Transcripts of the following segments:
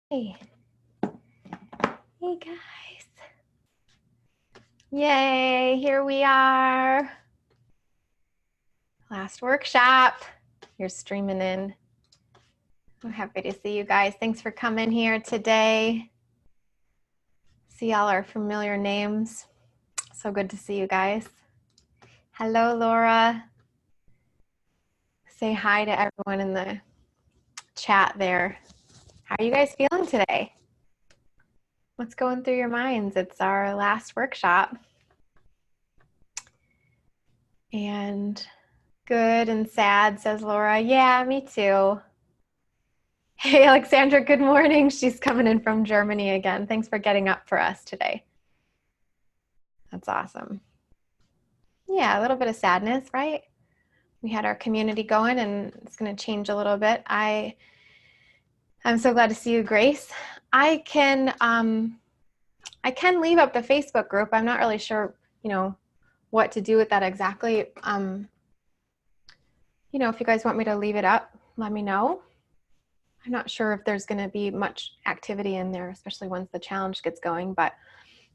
Hey. Hey guys. Yay, here we are. Last workshop. You're streaming in. I'm happy to see you guys. Thanks for coming here today. See all our familiar names. So good to see you guys. Hello, Laura. Say hi to everyone in the chat there. How are you guys feeling today? What's going through your minds? It's our last workshop. And good and sad, says Laura. Yeah, me too. Hey, Alexandra, good morning. She's coming in from Germany again. Thanks for getting up for us today. That's awesome. Yeah, a little bit of sadness, right? We had our community going and it's going to change a little bit. I'm so glad to see you, Grace. I can leave up the Facebook group. I'm not really sure, what to do with that exactly. If you guys want me to leave it up, let me know. I'm not sure if there's going to be much activity in there, especially once the challenge gets going, but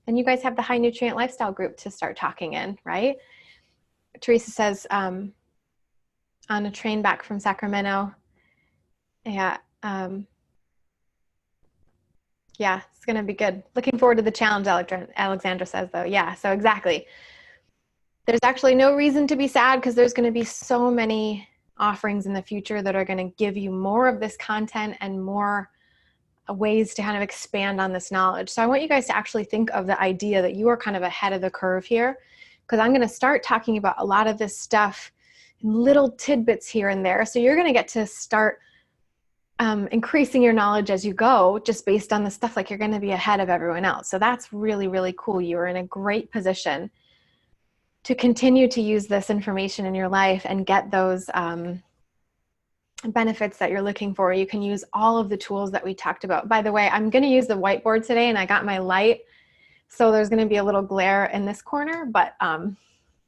then you guys have the high nutrient lifestyle group to start talking in, right? Teresa says, on a train back from Sacramento. Yeah. Yeah, it's going to be good. Looking forward to the challenge, Alexandra says, though. Yeah, so exactly. There's actually no reason to be sad because there's going to be so many offerings in the future that are going to give you more of this content and more ways to kind of expand on this knowledge. So I want you guys to actually think of the idea that you are kind of ahead of the curve here, because I'm going to start talking about a lot of this stuff in little tidbits here and there. So you're going to get to start increasing your knowledge as you go, just based on the stuff, like you're going to be ahead of everyone else. So that's really, really cool. You are in a great position to continue to use this information in your life and get those benefits that you're looking for. You can use all of the tools that we talked about. By the way, I'm going to use the whiteboard today and I got my light. So there's going to be a little glare in this corner, but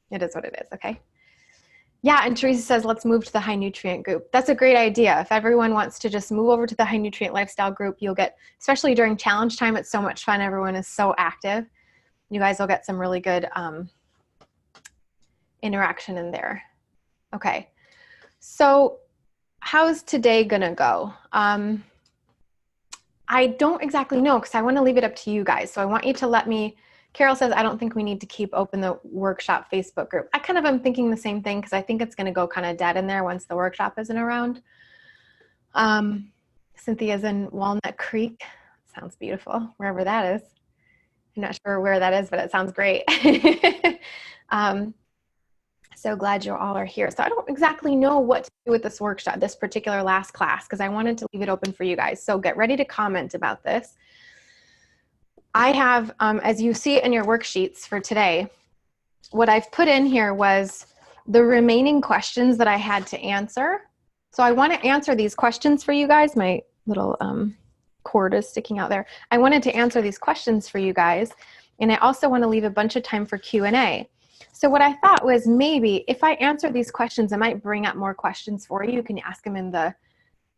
it is what it is, okay? Yeah, and Teresa says, let's move to the high nutrient group. That's a great idea. If everyone wants to just move over to the high nutrient lifestyle group, you'll get, especially during challenge time, it's so much fun. Everyone is so active. You guys will get some really good interaction in there. Okay, so how's today gonna go? I don't exactly know because I want to leave it up to you guys. So I want you to let me, Carol says, I don't think we need to keep open the workshop Facebook group. I kind of am thinking the same thing because I think it's going to go kind of dead in there once the workshop isn't around. Cynthia's in Walnut Creek. Sounds beautiful, wherever that is. I'm not sure where that is, but it sounds great. So glad you all are here. So I don't exactly know what to do with this workshop, this particular last class, because I wanted to leave it open for you guys. So get ready to comment about this. I have, as you see in your worksheets for today, what I've put in here was the remaining questions that I had to answer. So I want to answer these questions for you guys. My little cord is sticking out there. I wanted to answer these questions for you guys. And I also want to leave a bunch of time for Q&A. So what I thought was maybe if I answer these questions, I might bring up more questions for you. You can ask them in the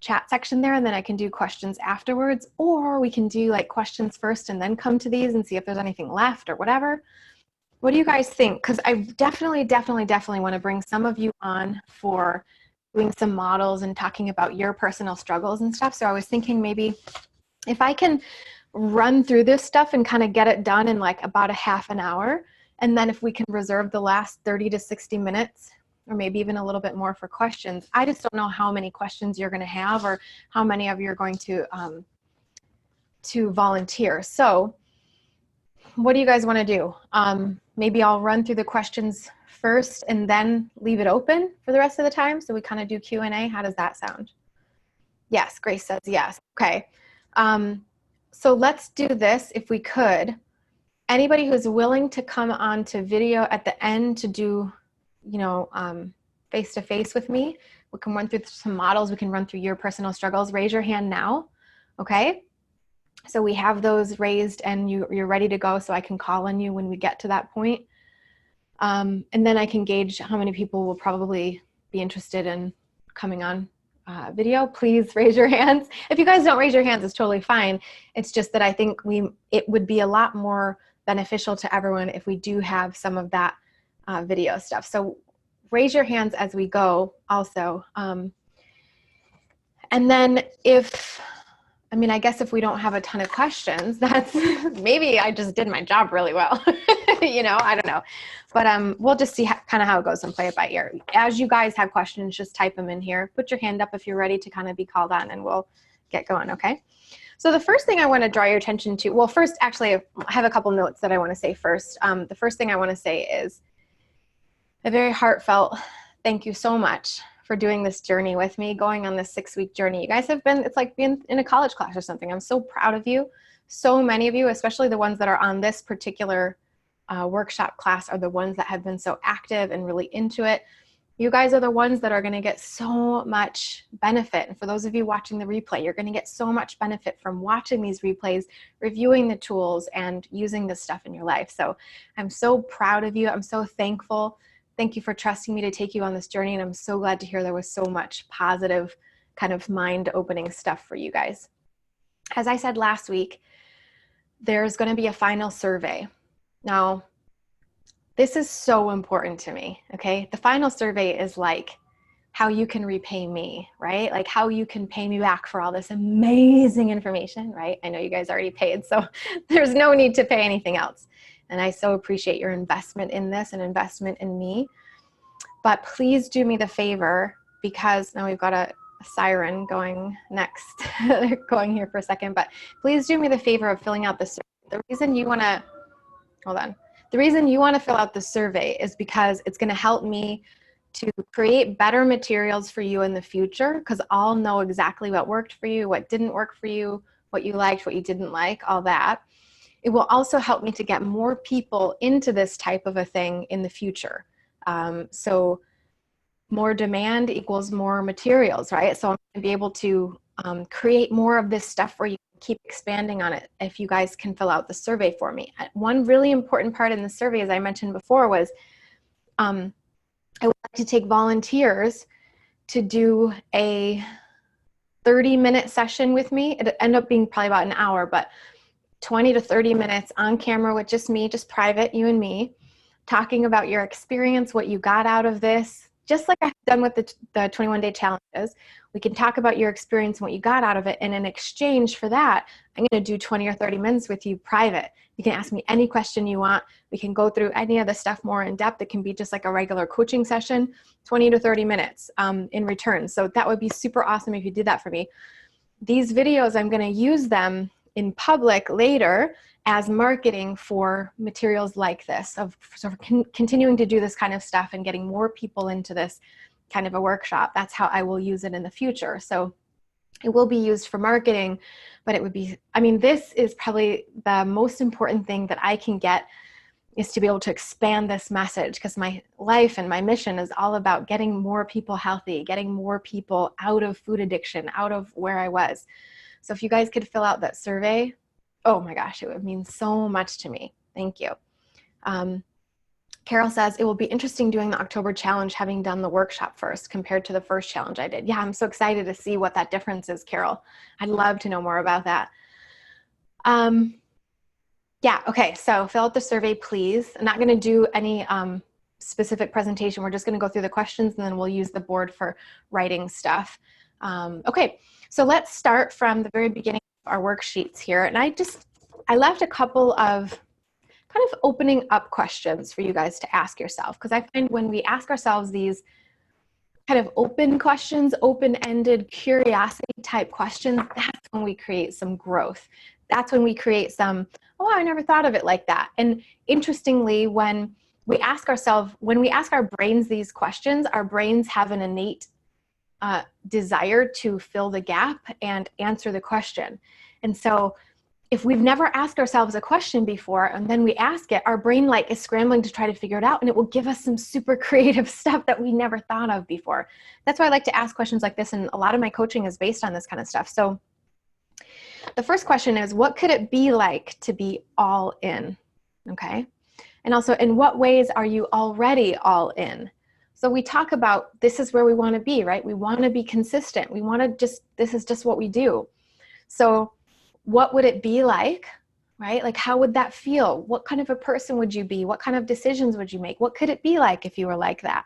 chat section there, and then I can do questions afterwards, or we can do like questions first and then come to these and see if there's anything left or whatever. What do you guys think? Because I definitely want to bring some of you on for doing some models and talking about your personal struggles and stuff. So I was thinking maybe if I can run through this stuff and kind of get it done in like about a half an hour, and then if we can reserve the last 30 to 60 minutes, or maybe even a little bit more for questions. I just don't know how many questions you're going to have or how many of you are going to volunteer. So what do you guys want to do? Maybe I'll run through the questions first and then leave it open for the rest of the time. So we kind of do Q&A. How does that sound? Yes, Grace says yes. Okay. So let's do this if we could. Anybody who's willing to come on to video at the end to do, face-to-face with me, we can run through some models. We can run through your personal struggles. Raise your hand now. Okay. So we have those raised and you're ready to go, so I can call on you when we get to that point. And then I can gauge how many people will probably be interested in coming on video, please raise your hands. If you guys don't raise your hands, it's totally fine. It's just that I think it would be a lot more beneficial to everyone if we do have some of that video stuff. So raise your hands as we go also. And then I guess if we don't have a ton of questions, that's maybe I just did my job really well. I don't know. But we'll just see kind of how it goes and play it by ear. As you guys have questions, just type them in here. Put your hand up if you're ready to kind of be called on, and we'll get going, okay? So the first thing I want to draw your attention to, well, first, actually, I have a couple notes that I want to say first. The first thing I want to say is a very heartfelt thank you so much for doing this journey with me, going on this 6-week journey. You guys have been, it's like being in a college class or something. I'm so proud of you. So many of you, especially the ones that are on this particular workshop class, are the ones that have been so active and really into it. You guys are the ones that are going to get so much benefit. And for those of you watching the replay, you're going to get so much benefit from watching these replays, reviewing the tools, and using this stuff in your life. So I'm so proud of you. I'm so thankful. Thank you for trusting me to take you on this journey. And I'm so glad to hear there was so much positive kind of mind-opening stuff for you guys. As I said last week, there's going to be a final survey. Now, this is so important to me, okay? The final survey is like how you can repay me, right? Like how you can pay me back for all this amazing information, right? I know you guys already paid, so there's no need to pay anything else. And I so appreciate your investment in this and investment in me. But please do me the favor, because now we've got a siren going next, going here for a second, but please do me the favor of filling out the survey. The reason you want to, hold on. The reason you want to fill out the survey is because it's going to help me to create better materials for you in the future, because I'll know exactly what worked for you, what didn't work for you, what you liked, what you didn't like, all that. It will also help me to get more people into this type of a thing in the future. So more demand equals more materials, right? So I'm going to be able to create more of this stuff for you. Keep expanding on it if you guys can fill out the survey for me. One really important part in the survey, as I mentioned before, was I would like to take volunteers to do a 30-minute session with me. It ended up being probably about an hour, but 20 to 30 minutes on camera with just me, just private, you and me, talking about your experience, what you got out of this, just like I've done with the 21-day challenges. We can talk about your experience and what you got out of it. And in exchange for that, I'm going to do 20 or 30 minutes with you private. You can ask me any question you want. We can go through any of the stuff more in depth. It can be just like a regular coaching session, 20 to 30 minutes in return. So that would be super awesome if you did that for me. These videos, I'm going to use them in public later as marketing for materials like this, of sort of continuing to do this kind of stuff and getting more people into this kind of a workshop. That's how I will use it in the future. So it will be used for marketing, but it would be, this is probably the most important thing that I can get, is to be able to expand this message, because my life and my mission is all about getting more people healthy, getting more people out of food addiction, out of where I was. So if you guys could fill out that survey, oh my gosh, it would mean so much to me. Thank you. Carol says, it will be interesting doing the October challenge having done the workshop first compared to the first challenge I did. Yeah, I'm so excited to see what that difference is, Carol. I'd love to know more about that. Yeah, okay, so fill out the survey, please. I'm not gonna do any specific presentation. We're just gonna go through the questions, and then we'll use the board for writing stuff. Okay, so let's start from the very beginning of our worksheets here. And I left a couple of kind of opening up questions for you guys to ask yourself, because I find when we ask ourselves these kind of open questions, open-ended curiosity type questions, that's when we create some growth. That's when we create some, oh, I never thought of it like that. And interestingly, when we ask our brains these questions, our brains have an innate desire to fill the gap and answer the question. And so if we've never asked ourselves a question before and then we ask it, our brain is scrambling to try to figure it out, and it will give us some super creative stuff that we never thought of before. That's why I like to ask questions like this, and a lot of my coaching is based on this kind of stuff. So the first question is, what could it be like to be all in? Okay. And also, in what ways are you already all in? So we talk about this is where we want to be, right? We want to be consistent. We want to this is just what we do. So what would it be like, right? Like, how would that feel? What kind of a person would you be? What kind of decisions would you make? What could it be like if you were like that?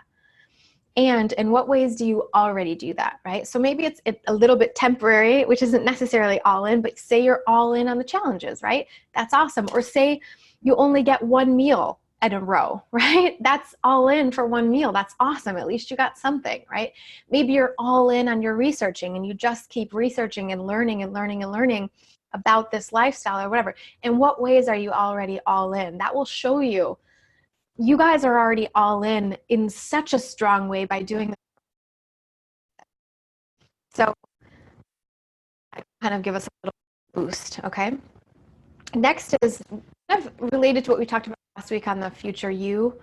And in what ways do you already do that, right? So maybe it's a little bit temporary, which isn't necessarily all in, but say you're all in on the challenges, right? That's awesome. Or say you only get one meal at a row, right? That's all in for one meal. That's awesome. At least you got something, right? Maybe you're all in on your researching and you just keep researching and learning and learning and learning about this lifestyle or whatever. In what ways are you already all in? That will show you. You guys are already all in such a strong way by doing that. So I kind of give us a little boost, okay? Next is kind of related to what we talked about last week on the future you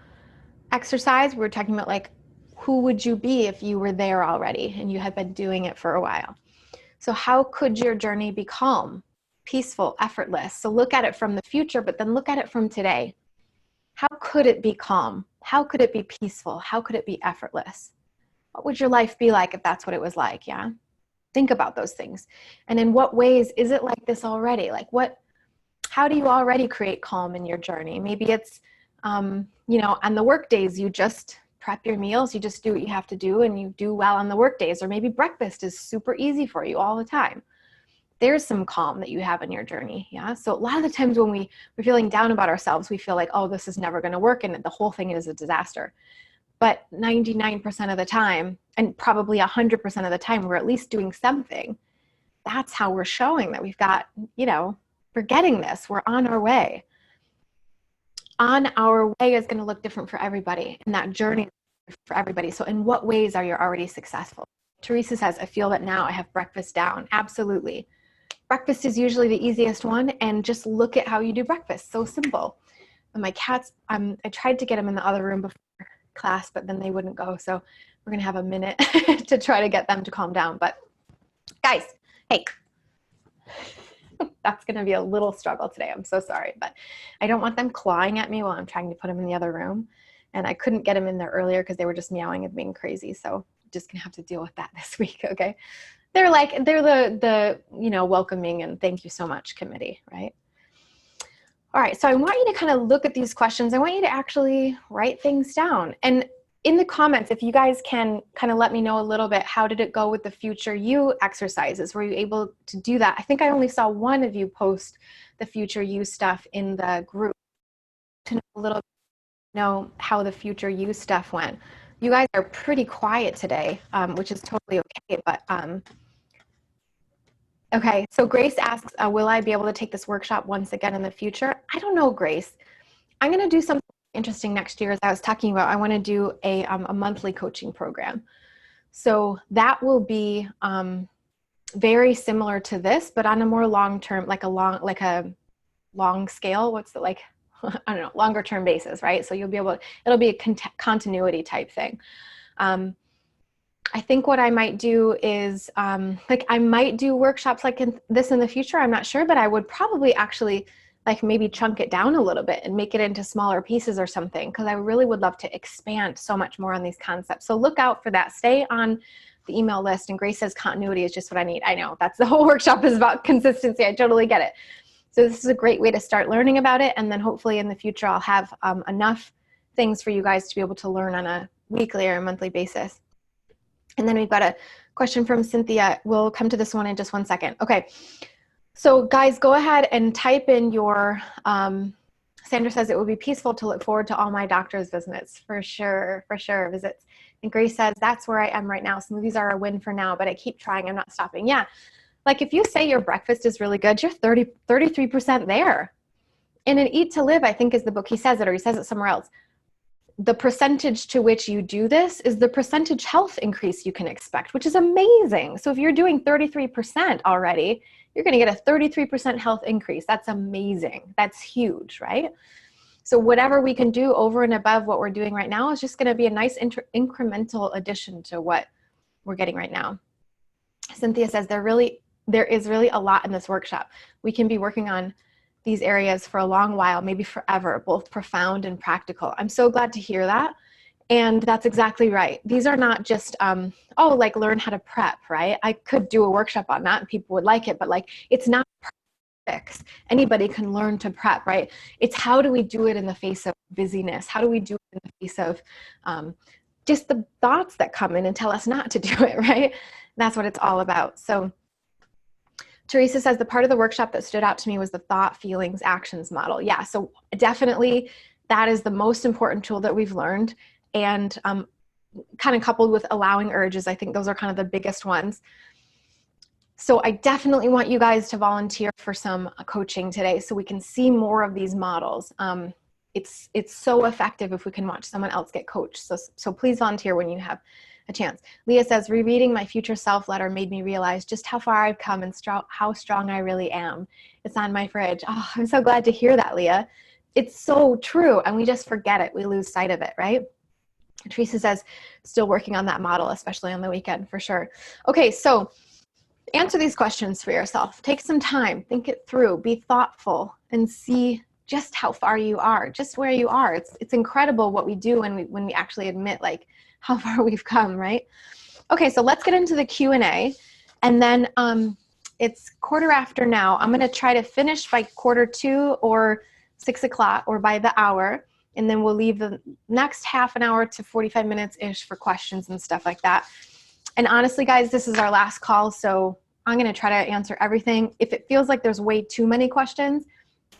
exercise. We were talking about like, who would you be if you were there already and you had been doing it for a while? So how could your journey be calm, peaceful, effortless? So look at it from the future, but then look at it from today. How could it be calm? How could it be peaceful? How could it be effortless? What would your life be like if that's what it was like? Yeah. Think about those things. And in what ways is it like this already? Like how do you already create calm in your journey? Maybe it's, on the work days, you just prep your meals, you just do what you have to do and you do well on the work days. Or maybe breakfast is super easy for you all the time. There's some calm that you have in your journey. Yeah. So a lot of the times when we're feeling down about ourselves, we feel like, oh, this is never going to work. And the whole thing is a disaster. But 99% of the time, and probably 100% of the time, we're at least doing something. That's how we're showing that we've got, we're getting this. We're on our way. On our way is going to look different for everybody. And that journey for everybody. So in what ways are you already successful? Teresa says, I feel that now I have breakfast down. Absolutely. Breakfast is usually the easiest one. And just look at how you do breakfast. So simple. And my cats, I tried to get them in the other room before class, but then they wouldn't go. So we're going to have a minute to try to get them to calm down. But guys, hey, that's going to be a little struggle today. I'm so sorry, but I don't want them clawing at me while I'm trying to put them in the other room. And I couldn't get them in there earlier because they were just meowing and being crazy. So I'm just going to have to deal with that this week. Okay. They're the welcoming and thank you so much committee, right? All right. So I want you to kind of look at these questions. I want you to actually write things down. And in the comments, if you guys can kind of let me know a little bit, how did it go with the future you exercises? Were you able to do that? I think I only saw one of you post the future you stuff in the group to know a little bit, how the future you stuff went. You guys are pretty quiet today, which is totally okay. But okay, so Grace asks, will I be able to take this workshop once again in the future? I don't know, Grace. I'm going to do something interesting next year. As I was talking about, I want to do a monthly coaching program. So that will be very similar to this, but on a more long-term, like a long scale. What's the I don't know, longer term basis, right? So you'll be it'll be a continuity type thing. I think what I might do is I might do workshops like this in the future. I'm not sure, but I would probably actually maybe chunk it down a little bit and make it into smaller pieces or something, because I really would love to expand so much more on these concepts. So look out for that. Stay on the email list. And Grace says continuity is just what I need. I know that's the whole workshop is about consistency. I totally get it. So this is a great way to start learning about it. And then hopefully in the future, I'll have enough things for you guys to be able to learn on a weekly or a monthly basis. And then we've got a question from Cynthia. We'll come to this one in just 1 second. Okay. So guys, go ahead and type in your, Sandra says it would be peaceful to look forward to all my doctor's visits. For sure, visits. And Grace says, that's where I am right now. Smoothies are a win for now, but I keep trying, I'm not stopping. Yeah, if you say your breakfast is really good, you're 33% there. And in Eat to Live, I think is the book, he says it, or he says it somewhere else. The percentage to which you do this is the percentage health increase you can expect, which is amazing. So if you're doing 33% already, you're going to get a 33% health increase. That's amazing. That's huge, right? So whatever we can do over and above what we're doing right now is just going to be a nice incremental addition to what we're getting right now. Cynthia says there is really a lot in this workshop. We can be working on these areas for a long while, maybe forever, both profound and practical. I'm so glad to hear that. And that's exactly right. These are not just, oh, like learn how to prep, right? I could do a workshop on that and people would like it, but like it's not perfect. Anybody can learn to prep, right? It's how do we do it in the face of busyness? How do we do it in the face of just the thoughts that come in and tell us not to do it, right? That's what it's all about. So Teresa says the part of the workshop that stood out to me was the thought, feelings, actions model. Yeah, so definitely that is the most important tool that we've learned. And kind of coupled with allowing urges, I think those are kind of the biggest ones. So I definitely want you guys to volunteer for some coaching today so we can see more of these models. It's so effective if we can watch someone else get coached. So please volunteer when you have a chance. Leah says, rereading my future self letter made me realize just how far I've come and how strong I really am. It's on my fridge. Oh, I'm so glad to hear that, Leah. It's so true. And we just forget it. We lose sight of it, right? Teresa says, still working on that model, especially on the weekend for sure. Okay, so answer these questions for yourself. Take some time, think it through, be thoughtful, and see just how far you are, just where you are. It's incredible what we do when we actually admit like how far we've come, right? Okay, so let's get into the Q&A. And then it's 1:15 now. I'm gonna try to finish by 1:45 or 6 o'clock or by the hour. And then we'll leave the next half an hour to 45 minutes-ish for questions and stuff like that. And honestly, guys, this is our last call, so I'm going to try to answer everything. If it feels like there's way too many questions,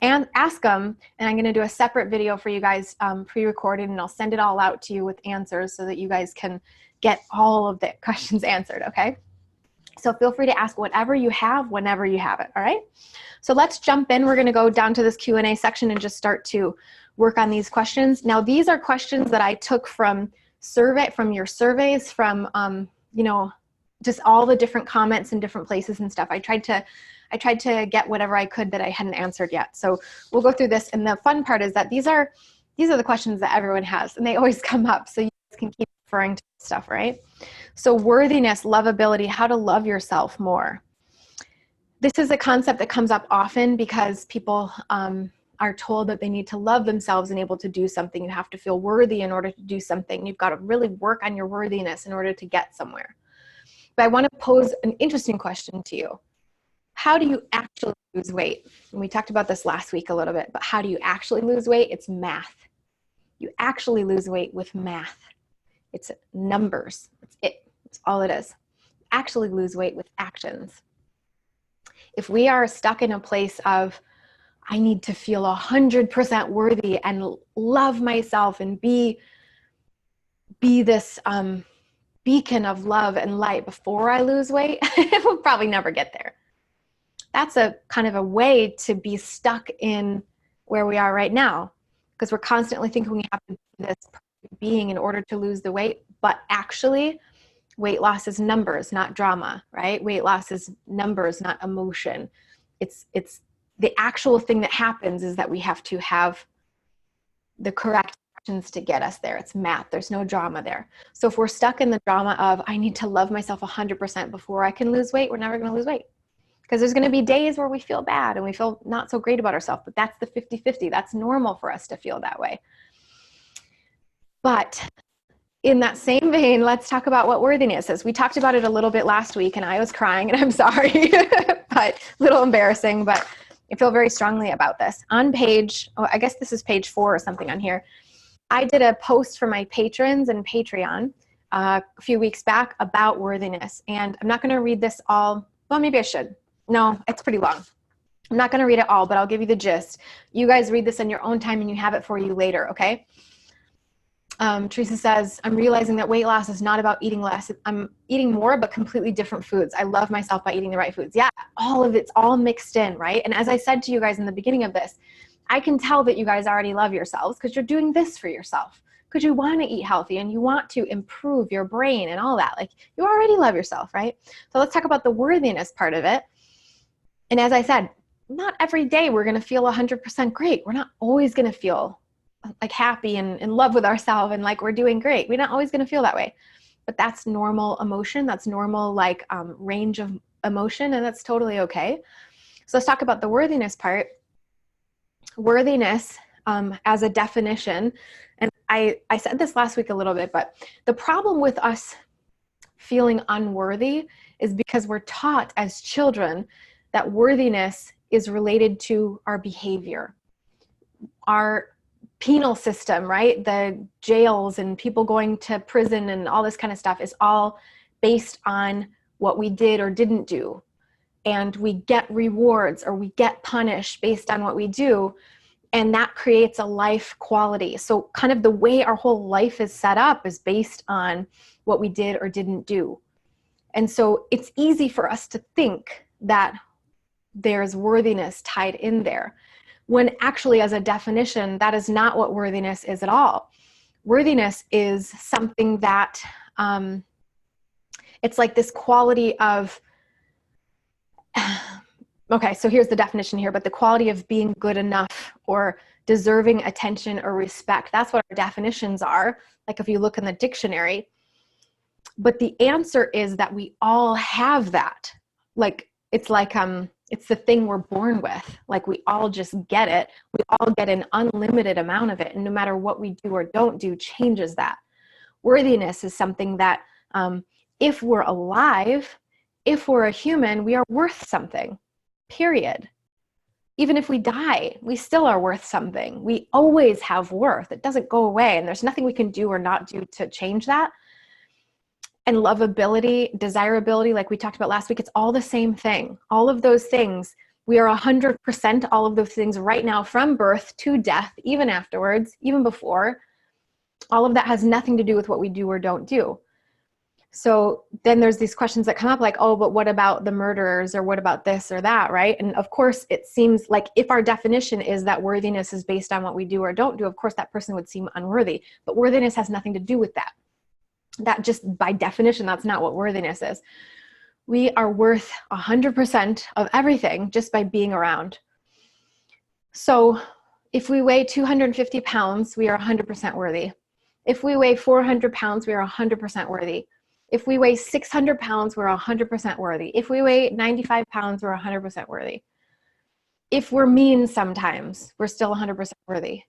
and ask them, and I'm going to do a separate video for you guys pre-recorded, and I'll send it all out to you with answers so that you guys can get all of the questions answered, okay? So feel free to ask whatever you have whenever you have it, all right? So let's jump in. We're going to go down to this Q&A section and just start to work on these questions. Now, these are questions that I took from your surveys, from you know, just all the different comments in different places and stuff. I tried to get whatever I could that I hadn't answered yet. So we'll go through this. And the fun part is that these are the questions that everyone has, and they always come up. So you guys can keep referring to stuff, right? So worthiness, lovability, how to love yourself more. This is a concept that comes up often because people are told that they need to love themselves and able to do something. You have to feel worthy in order to do something. You've got to really work on your worthiness in order to get somewhere. But I want to pose an interesting question to you. How do you actually lose weight? And we talked about this last week a little bit, but how do you actually lose weight? It's math. You actually lose weight with math. It's numbers. It's all it is. Actually lose weight with actions. If we are stuck in a place of, I need to feel 100% worthy and love myself and be this beacon of love and light before I lose weight, we'll probably never get there. That's a kind of a way to be stuck in where we are right now, because we're constantly thinking we have to be this perfect being in order to lose the weight, but actually weight loss is numbers, not drama, right? Weight loss is numbers, not emotion. It's the actual thing that happens is that we have to have the correct actions to get us there. It's math. There's no drama there. So if we're stuck in the drama of, I need to love myself 100% before I can lose weight, we're never going to lose weight. Because there's going to be days where we feel bad and we feel not so great about ourselves, but that's the 50-50. That's normal for us to feel that way. But in that same vein, let's talk about what worthiness is. We talked about it a little bit last week and I was crying and I'm sorry, but a little embarrassing, but I feel very strongly about this. On page, I guess this is page 4 or something on here. I did a post for my patrons and Patreon a few weeks back about worthiness. And I'm not going to read this all. Well, maybe I should. No, it's pretty long. I'm not going to read it all, but I'll give you the gist. You guys read this in your own time and you have it for you later, okay? Teresa says, I'm realizing that weight loss is not about eating less. I'm eating more, but completely different foods. I love myself by eating the right foods. Yeah, all of it's all mixed in, right? And as I said to you guys in the beginning of this, I can tell that you guys already love yourselves because you're doing this for yourself, because you want to eat healthy and you want to improve your brain and all that. Like, you already love yourself, right? So let's talk about the worthiness part of it. And as I said, not every day we're going to feel 100% great. We're not always going to feel like happy and in love with ourselves and like we're doing great. We're not always going to feel that way, but that's normal emotion. That's normal, like range of emotion, and that's totally okay. So let's talk about the worthiness part. Worthiness as a definition, and I said this last week a little bit, but the problem with us feeling unworthy is because we're taught as children that worthiness is related to our behavior. Our penal system, right? The jails and people going to prison and all this kind of stuff is all based on what we did or didn't do. And we get rewards or we get punished based on what we do. And that creates a life quality. So kind of the way our whole life is set up is based on what we did or didn't do. And so it's easy for us to think that there's worthiness tied in there, when actually, as a definition, that is not what worthiness is at all. Worthiness is something that, it's like this quality of, okay, so here's the definition here, but the quality of being good enough or deserving attention or respect. That's what our definitions are, like if you look in the dictionary. But the answer is that we all have that. Like, it's the thing we're born with. Like, we all just get it. We all get an unlimited amount of it. And no matter what we do or don't do changes that. Worthiness is something that if we're alive, if we're a human, we are worth something, period. Even if we die, we still are worth something. We always have worth. It doesn't go away. And there's nothing we can do or not do to change that. And lovability, desirability, like we talked about last week, it's all the same thing. All of those things, we are 100% all of those things right now, from birth to death, even afterwards, even before. All of that has nothing to do with what we do or don't do. So then there's these questions that come up like, oh, but what about the murderers, or what about this or that, right? And of course, it seems like if our definition is that worthiness is based on what we do or don't do, of course, that person would seem unworthy. But worthiness has nothing to do with that. That just by definition, that's not what worthiness is. We are worth 100% of everything just by being around. So if we weigh 250 pounds, we are 100% worthy. If we weigh 400 pounds, we are 100% worthy. If we weigh 600 pounds, we're 100% worthy. If we weigh 95 pounds, we're 100% worthy. If we're mean sometimes, we're still 100% worthy.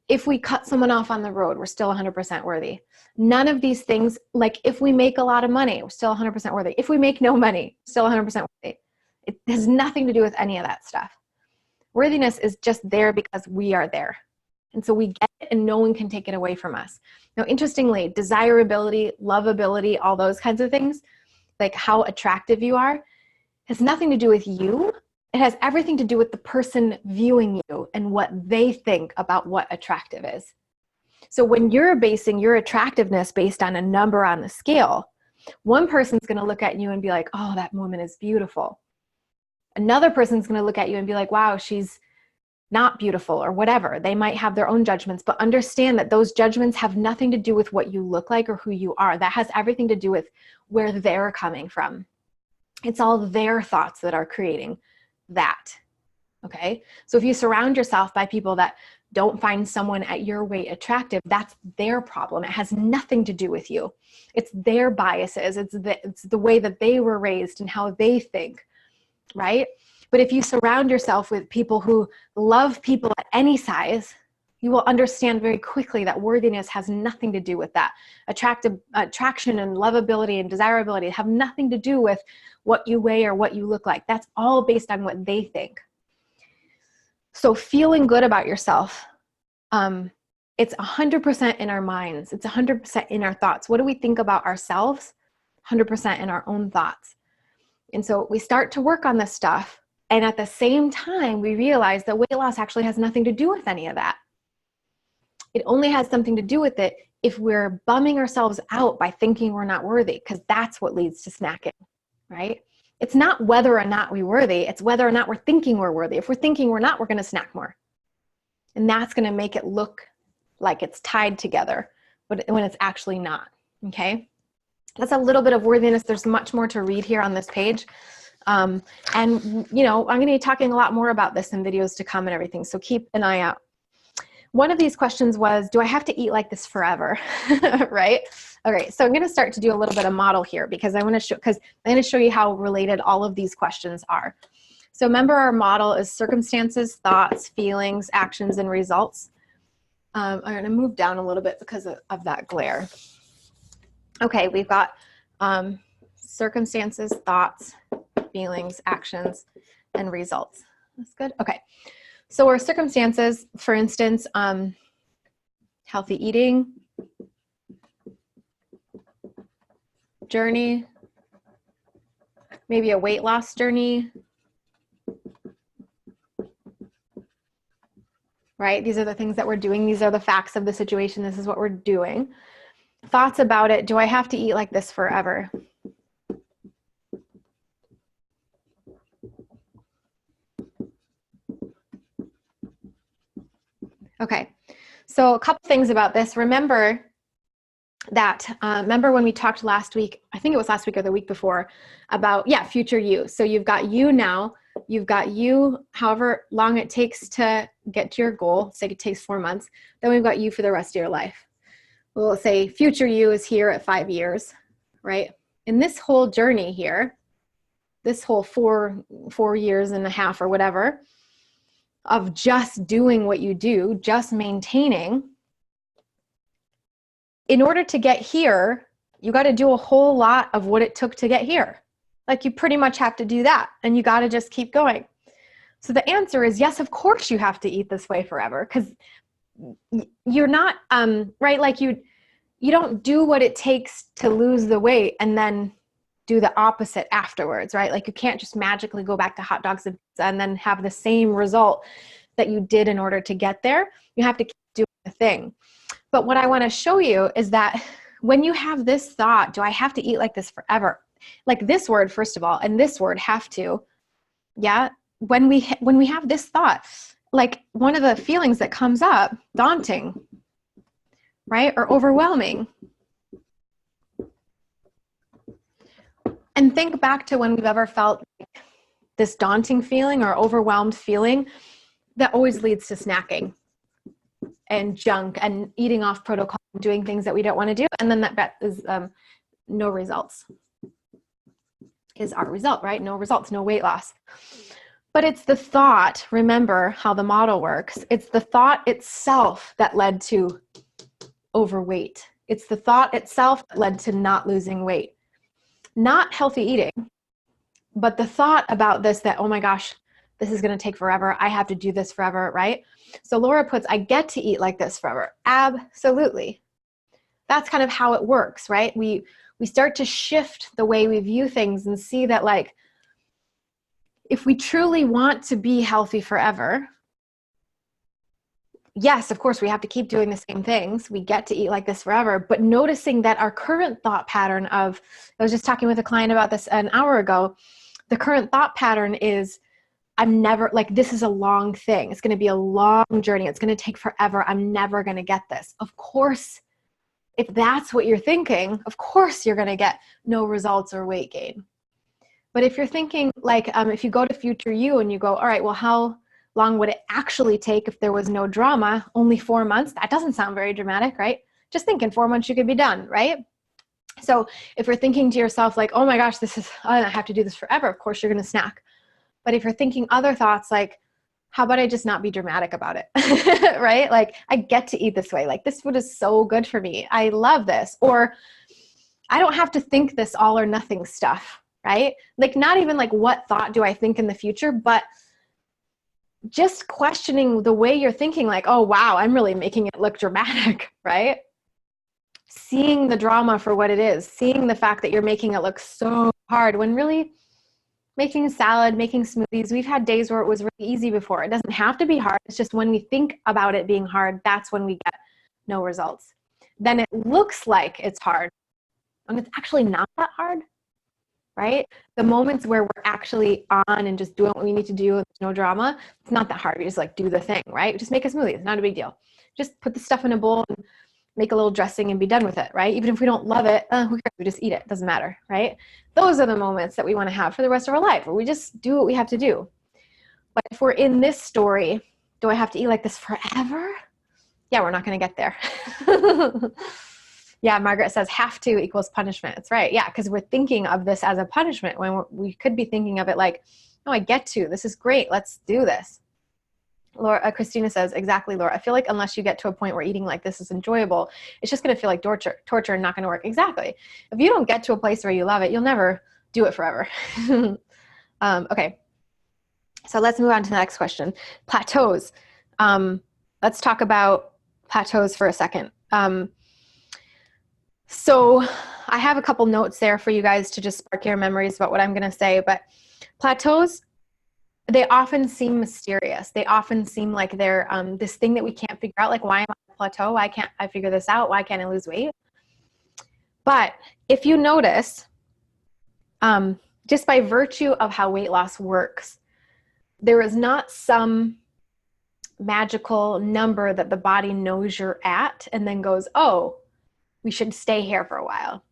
If we cut someone off on the road, we're still 100% worthy. None of these things, like if we make a lot of money, we're still 100% worthy. If we make no money, still 100% worthy. It has nothing to do with any of that stuff. Worthiness is just there because we are there. And so we get it and no one can take it away from us. Now, interestingly, desirability, lovability, all those kinds of things, like how attractive you are, has nothing to do with you. It has everything to do with the person viewing you and what they think about what attractive is. So when you're basing your attractiveness based on a number on the scale, one person's going to look at you and be like, oh, that woman is beautiful. Another person's going to look at you and be like, wow, she's not beautiful, or whatever. They might have their own judgments, but understand that those judgments have nothing to do with what you look like or who you are. That has everything to do with where they're coming from. It's all their thoughts that are creating that. Okay. So if you surround yourself by people that don't find someone at your weight attractive, that's their problem. It has nothing to do with you. It's their biases. It's the way that they were raised and how they think, right? But if you surround yourself with people who love people at any size, you will understand very quickly that worthiness has nothing to do with that. Attraction and lovability and desirability have nothing to do with what you weigh or what you look like. That's all based on what they think. So feeling good about yourself, it's 100% in our minds. It's 100% in our thoughts. What do we think about ourselves? 100% in our own thoughts. And so we start to work on this stuff. And at the same time, we realize that weight loss actually has nothing to do with any of that. It only has something to do with it if we're bumming ourselves out by thinking we're not worthy, because that's what leads to snacking, right? It's not whether or not we're worthy. It's whether or not we're thinking we're worthy. If we're thinking we're not, we're going to snack more. And that's going to make it look like it's tied together, but when it's actually not, okay? That's a little bit of worthiness. There's much more to read here on this page. And, you know, I'm going to be talking a lot more about this in videos to come and everything. So keep an eye out. One of these questions was, do I have to eat like this forever? Right? Okay. So I'm going to start to do a little bit of model here because I'm going to show you how related all of these questions are. So remember, our model is circumstances, thoughts, feelings, actions, and results. I'm going to move down a little bit because of that glare. Okay, we've got circumstances, thoughts, feelings, actions, and results. That's good. Okay, so our circumstances, for instance, healthy eating journey, maybe a weight loss journey, right? These are the things that we're doing. These are the facts of the situation. This is what we're doing. Thoughts about it. Do I have to eat like this forever? Okay, so a couple things about this. Remember that, remember when we talked last week, I think it was last week or the week before, about, yeah, future you. So you've got you now, you've got you however long it takes to get to your goal. Say it takes 4 months. Then we've got you for the rest of your life. We'll say future you is here at 5 years, right? In this whole journey here, this whole four years and a half or whatever, of just doing what you do, just maintaining, in order to get here, you got to do a whole lot of what it took to get here. Like you pretty much have to do that, and you got to just keep going. So the answer is yes, of course you have to eat this way forever, because you're not, right? Like you don't do what it takes to lose the weight and then do the opposite afterwards, right? Like you can't just magically go back to hot dogs and pizza and then have the same result that you did in order to get there. You have to keep doing the thing. But what I want to show you is that when you have this thought, do I have to eat like this forever? Like this word, first of all, and this word, have to, yeah? When we have this thought, like one of the feelings that comes up, daunting, right? Or overwhelming. And think back to when we've ever felt this daunting feeling or overwhelmed feeling. That always leads to snacking and junk and eating off protocol, doing things that we don't want to do. And then that is no results is our result, right? No results, no weight loss. But it's the thought, remember how the model works. It's the thought itself that led to overweight. It's the thought itself that led to not losing weight. Not healthy eating, but the thought about this, that, oh my gosh, this is going to take forever. I have to do this forever, right? So Laura puts, I get to eat like this forever. Absolutely. That's kind of how it works, right? We start to shift the way we view things and see that, like, if we truly want to be healthy forever, yes, of course, we have to keep doing the same things. We get to eat like this forever, but noticing that our current thought pattern of, I was just talking with a client about this an hour ago, the current thought pattern is, I'm never, like, this is a long thing. It's going to be a long journey. It's going to take forever. I'm never going to get this. Of course, if that's what you're thinking, of course you're going to get no results or weight gain. But if you're thinking, like, if you go to future you and you go, all right, well, how long would it actually take if there was no drama? Only 4 months? That doesn't sound very dramatic, right? Just think in 4 months you could be done, right? So if you're thinking to yourself like, oh my gosh, I have to do this forever, of course you're going to snack. But if you're thinking other thoughts like, how about I just not be dramatic about it, right? Like, I get to eat this way. Like, this food is so good for me. I love this. Or I don't have to think this all or nothing stuff, right? Like, not even like what thought do I think in the future, but just questioning the way you're thinking, like, oh, wow, I'm really making it look dramatic, right? Seeing the drama for what it is, seeing the fact that you're making it look so hard when really making a salad, making smoothies, we've had days where it was really easy before. It doesn't have to be hard. It's just when we think about it being hard, that's when we get no results. Then it looks like it's hard, and it's actually not that hard, right? The moments where we're actually on and just doing what we need to do, and there's no drama, it's not that hard. We just like do the thing, right? Just make a smoothie. It's not a big deal. Just put the stuff in a bowl and make a little dressing and be done with it, right? Even if we don't love it, who cares? We just eat it. Doesn't matter, right? Those are the moments that we want to have for the rest of our life, where we just do what we have to do. But if we're in this story, do I have to eat like this forever? Yeah, we're not going to get there. Yeah, Margaret says have to equals punishment. That's right. Yeah, because we're thinking of this as a punishment when we could be thinking of it like, no, I get to. This is great. Let's do this. Laura, Christina says, exactly, Laura. I feel like unless you get to a point where eating like this is enjoyable, it's just going to feel like torture and not going to work. Exactly. If you don't get to a place where you love it, you'll never do it forever. Okay. So let's move on to the next question. Plateaus. Let's talk about plateaus for a second. So I have a couple notes there for you guys to just spark your memories about what I'm going to say, but plateaus, they often seem mysterious. They often seem like they're this thing that we can't figure out, like, why am I on a plateau? Why can't I figure this out? Why can't I lose weight? But if you notice, just by virtue of how weight loss works, there is not some magical number that the body knows you're at and then goes, oh, we should stay here for a while.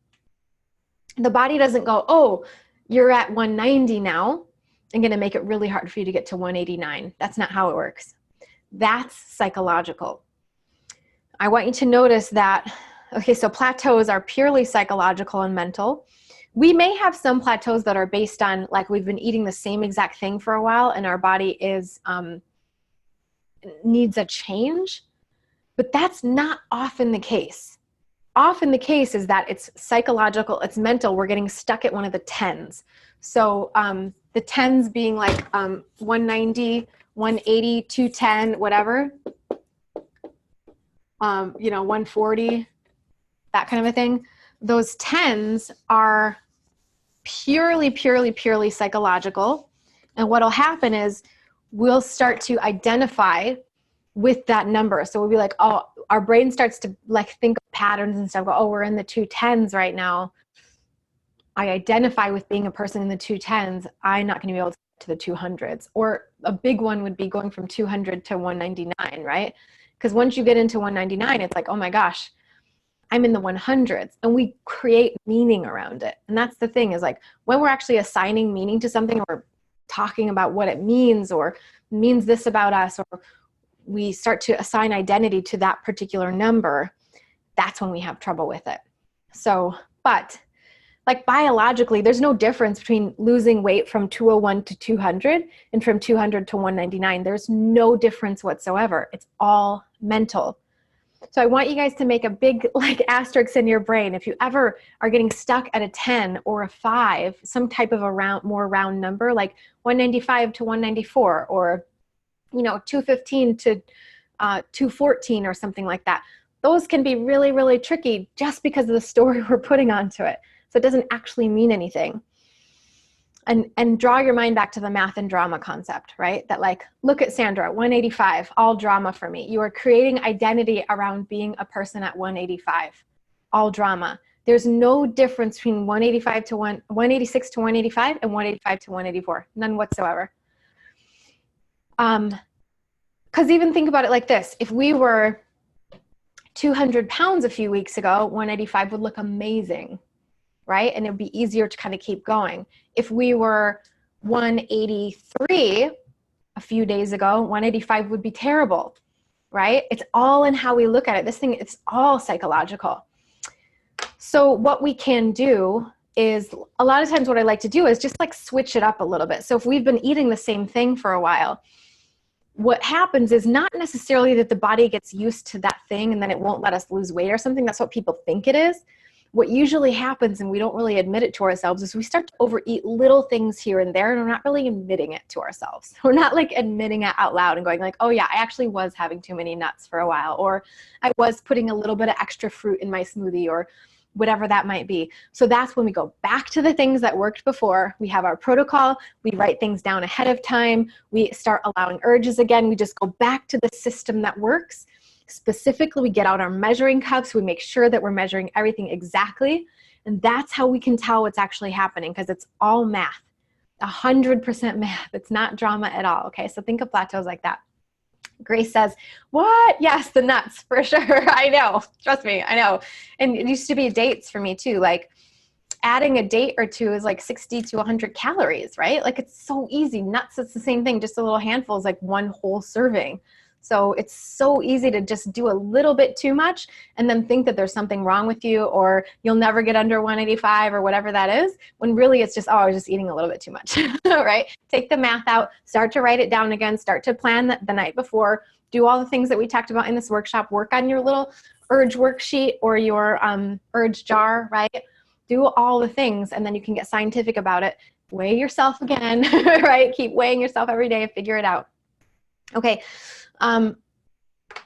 The body doesn't go, oh, you're at 190 now. I'm going to make it really hard for you to get to 189. That's not how it works. That's psychological. I want you to notice that, okay, so plateaus are purely psychological and mental. We may have some plateaus that are based on, like, we've been eating the same exact thing for a while and our body is needs a change, but that's not often the case. Often the case is that it's psychological, it's mental. We're getting stuck at one of the 10s. So the 10s being like 190, 180, 210, whatever, 140, that kind of a thing. Those 10s are purely psychological. And what'll happen is we'll start to identify with that number. So we'll be like, oh, our brain starts to like think of patterns and stuff. Go, oh, we're in the 210s right now. I identify with being a person in the 210s. I'm not going to be able to get to the 200s. Or a big one would be going from 200 to 199, right? Because once you get into 199, it's like, oh my gosh, I'm in the 100s, and we create meaning around it. And that's the thing, is like when we're actually assigning meaning to something, or talking about what it means, or means this about us, or we start to assign identity to that particular number, that's when we have trouble with it. So, but like biologically, there's no difference between losing weight from 201 to 200 and from 200 to 199. There's no difference whatsoever. It's all mental. So I want you guys to make a big like asterisk in your brain. If you ever are getting stuck at a 10 or a 5, some type of a more round number, like 195 to 194, or 215 to 214 or something like that. Those can be really tricky just because of the story we're putting onto it. So it doesn't actually mean anything. And draw your mind back to the math and drama concept, right? That like, look at Sandra, 185, all drama for me. You are creating identity around being a person at 185, all drama. There's no difference between 186 to 185 and 185 to 184, none whatsoever. Because even think about it like this. If we were 200 pounds a few weeks ago, 185 would look amazing, right? And it would be easier to kind of keep going. If we were 183 a few days ago, 185 would be terrible, right? It's all in how we look at it. This thing, it's all psychological. So what we can do is, a lot of times what I like to do is just like switch it up a little bit. So if we've been eating the same thing for a while, what happens is not necessarily that the body gets used to that thing and then it won't let us lose weight or something. That's what people think it is. What usually happens, and we don't really admit it to ourselves, is we start to overeat little things here and there, and we're not really admitting it to ourselves. We're not like admitting it out loud and going like, oh yeah, I actually was having too many nuts for a while, or I was putting a little bit of extra fruit in my smoothie, or whatever that might be. So that's when we go back to the things that worked before. We have our protocol. We write things down ahead of time. We start allowing urges again. We just go back to the system that works. Specifically, we get out our measuring cups. We make sure that we're measuring everything exactly. And that's how we can tell what's actually happening, because it's all math, 100% math. It's not drama at all. Okay, so think of plateaus like that. Grace says, what? Yes, the nuts, for sure. I know. Trust me, I know. And it used to be dates for me too. Like adding a date or two is like 60 to 100 calories, right? Like it's so easy. Nuts, it's the same thing. Just a little handful is like one whole serving. So it's so easy to just do a little bit too much and then think that there's something wrong with you, or you'll never get under 185 or whatever that is, when really it's just, oh, I was just eating a little bit too much, right? Take the math out, start to write it down again, start to plan the night before, do all the things that we talked about in this workshop, work on your little urge worksheet or your urge jar, right? Do all the things, and then you can get scientific about it. Weigh yourself again, right? Keep weighing yourself every day, figure it out. Okay,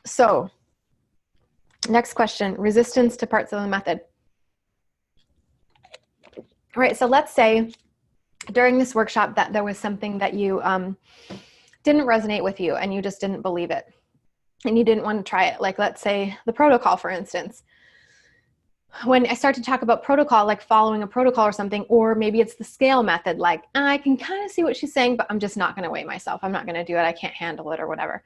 so next question, resistance to parts of the method. All right, so let's say during this workshop that there was something that you didn't resonate with you and you just didn't believe it and you didn't want to try it. Like, let's say the protocol, for instance. When I start to talk about protocol, like following a protocol or something, or maybe it's the scale method, like I can kind of see what she's saying, but I'm just not going to weigh myself. I'm not going to do it. I can't handle it or whatever.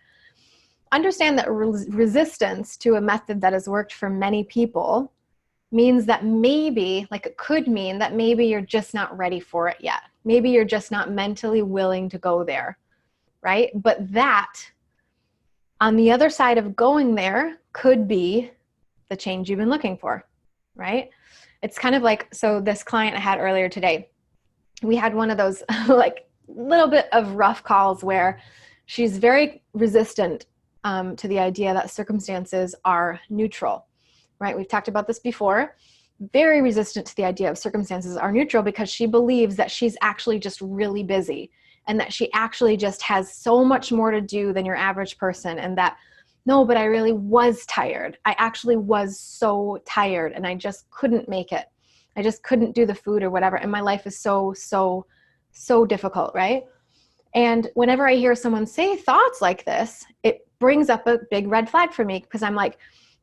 Understand that resistance to a method that has worked for many people means that maybe, like it could mean that maybe you're just not ready for it yet. Maybe you're just not mentally willing to go there, right? But that, on the other side of going there, could be the change you've been looking for, right? It's kind of like, so this client I had earlier today, we had one of those like little bit of rough calls where she's very resistant to the idea that circumstances are neutral, right? We've talked about this before. Very resistant to the idea of circumstances are neutral because she believes that she's actually just really busy and that she actually just has so much more to do than your average person, and that, no, but I really was tired. I actually was so tired and I just couldn't make it. I just couldn't do the food or whatever. And my life is so difficult, right? And whenever I hear someone say thoughts like this, it brings up a big red flag for me, because I'm like,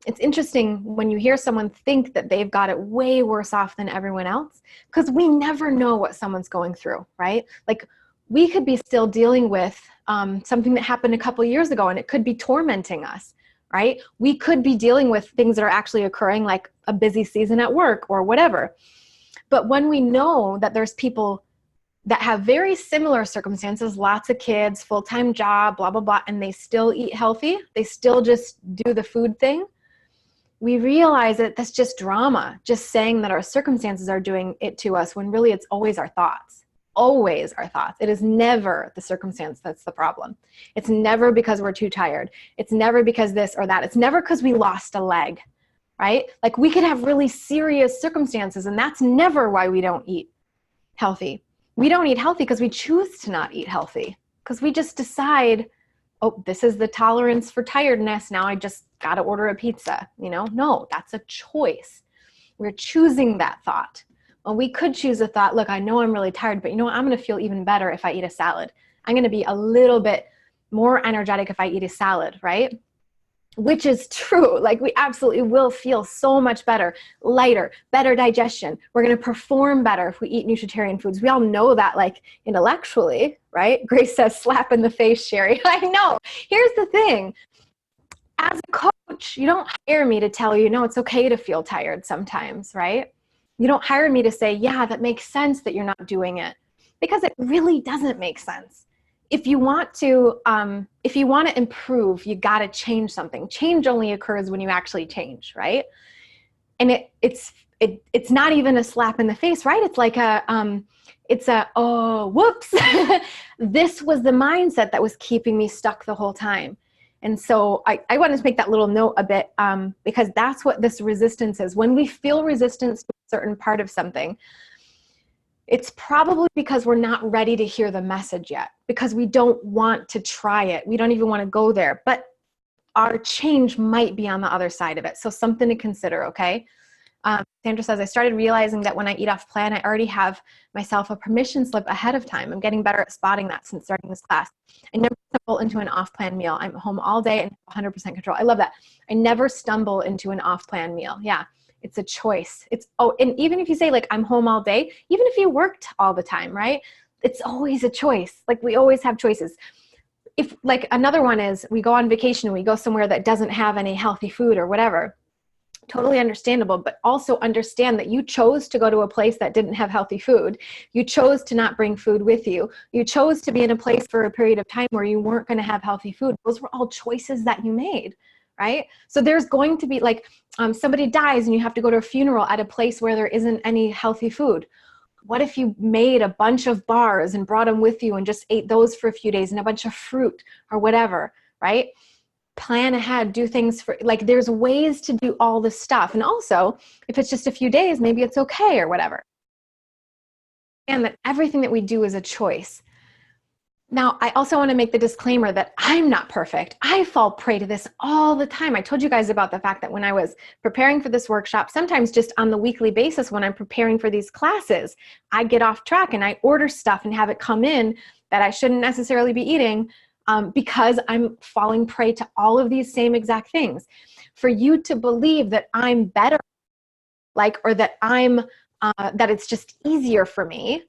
it's interesting when you hear someone think that they've got it way worse off than everyone else, because we never know what someone's going through, right? Like, we could be still dealing with something that happened a couple years ago and it could be tormenting us, right? We could be dealing with things that are actually occurring, like a busy season at work or whatever. But when we know that there's people that have very similar circumstances, lots of kids, full-time job, blah, blah, blah, and they still eat healthy, they still just do the food thing, we realize that that's just drama, just saying that our circumstances are doing it to us, when really it's always our thoughts. Always our thoughts. It is never the circumstance that's the problem. It's never because we're too tired. It's never because this or that. It's never because we lost a leg, right? Like, we could have really serious circumstances, and that's never why we don't eat healthy. We don't eat healthy because we choose to not eat healthy, because we just decide, oh, this is the tolerance for tiredness. Now I just got to order a pizza, you know? No, that's a choice. We're choosing that thought. Well, we could choose a thought, look, I know I'm really tired, but you know what? I'm going to feel even better if I eat a salad. I'm going to be a little bit more energetic if I eat a salad, right? Which is true. Like, we absolutely will feel so much better, lighter, better digestion. We're going to perform better if we eat nutritarian foods. We all know that, like, intellectually, right? Grace says, slap in the face, Sherry. I know. Here's the thing. As a coach, you don't hire me to tell you, no, it's okay to feel tired sometimes, right? You don't hire me to say, yeah, that makes sense that you're not doing it, because it really doesn't make sense. If you want to improve, you got to change something. Change only occurs when you actually change, right? And it's not even a slap in the face, right? It's like oh, whoops. This was the mindset that was keeping me stuck the whole time. And so I wanted to make that little note a bit, because that's what this resistance is. When we feel resistance to a certain part of something, it's probably because we're not ready to hear the message yet, because we don't want to try it. We don't even want to go there, but our change might be on the other side of it. So something to consider, okay? Sandra says, I started realizing that when I eat off plan, I already have myself a permission slip ahead of time. I'm getting better at spotting that since starting this class. I never stumble into an off-plan meal. I'm home all day and 100% control. I love that. I never stumble into an off-plan meal. Yeah, it's a choice. And even if you say, like, I'm home all day, even if you worked all the time, right? It's always a choice. Like, we always have choices. If, like, another one is we go on vacation and we go somewhere that doesn't have any healthy food or whatever. Totally understandable, but also understand that you chose to go to a place that didn't have healthy food. You chose to not bring food with you. You chose to be in a place for a period of time where you weren't going to have healthy food. Those were all choices that you made, right? So there's going to be like somebody dies and you have to go to a funeral at a place where there isn't any healthy food. What if you made a bunch of bars and brought them with you and just ate those for a few days and a bunch of fruit or whatever, right? Plan ahead, do things for, like, there's ways to do all this stuff. And also, if it's just a few days, maybe it's okay or whatever. And that everything that we do is a choice. Now, I also want to make the disclaimer that I'm not perfect. I fall prey to this all the time. I told you guys about the fact that when I was preparing for this workshop, sometimes just on the weekly basis when I'm preparing for these classes, I get off track and I order stuff and have it come in that I shouldn't necessarily be eating, because I'm falling prey to all of these same exact things. For you to believe that I'm better, like, or that that it's just easier for me,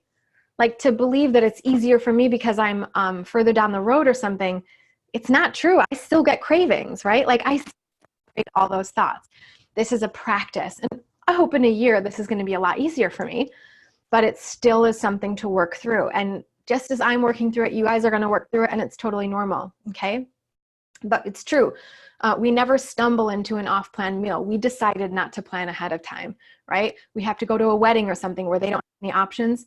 like to believe that it's easier for me because I'm further down the road or something, it's not true. I still get cravings, right? Like I still get all those thoughts. This is a practice. And I hope in a year, this is going to be a lot easier for me, but it still is something to work through. And just as I'm working through it, you guys are going to work through it, and it's totally normal, okay? But it's true. We never stumble into an off-plan meal. We decided not to plan ahead of time, right? We have to go to a wedding or something where they don't have any options.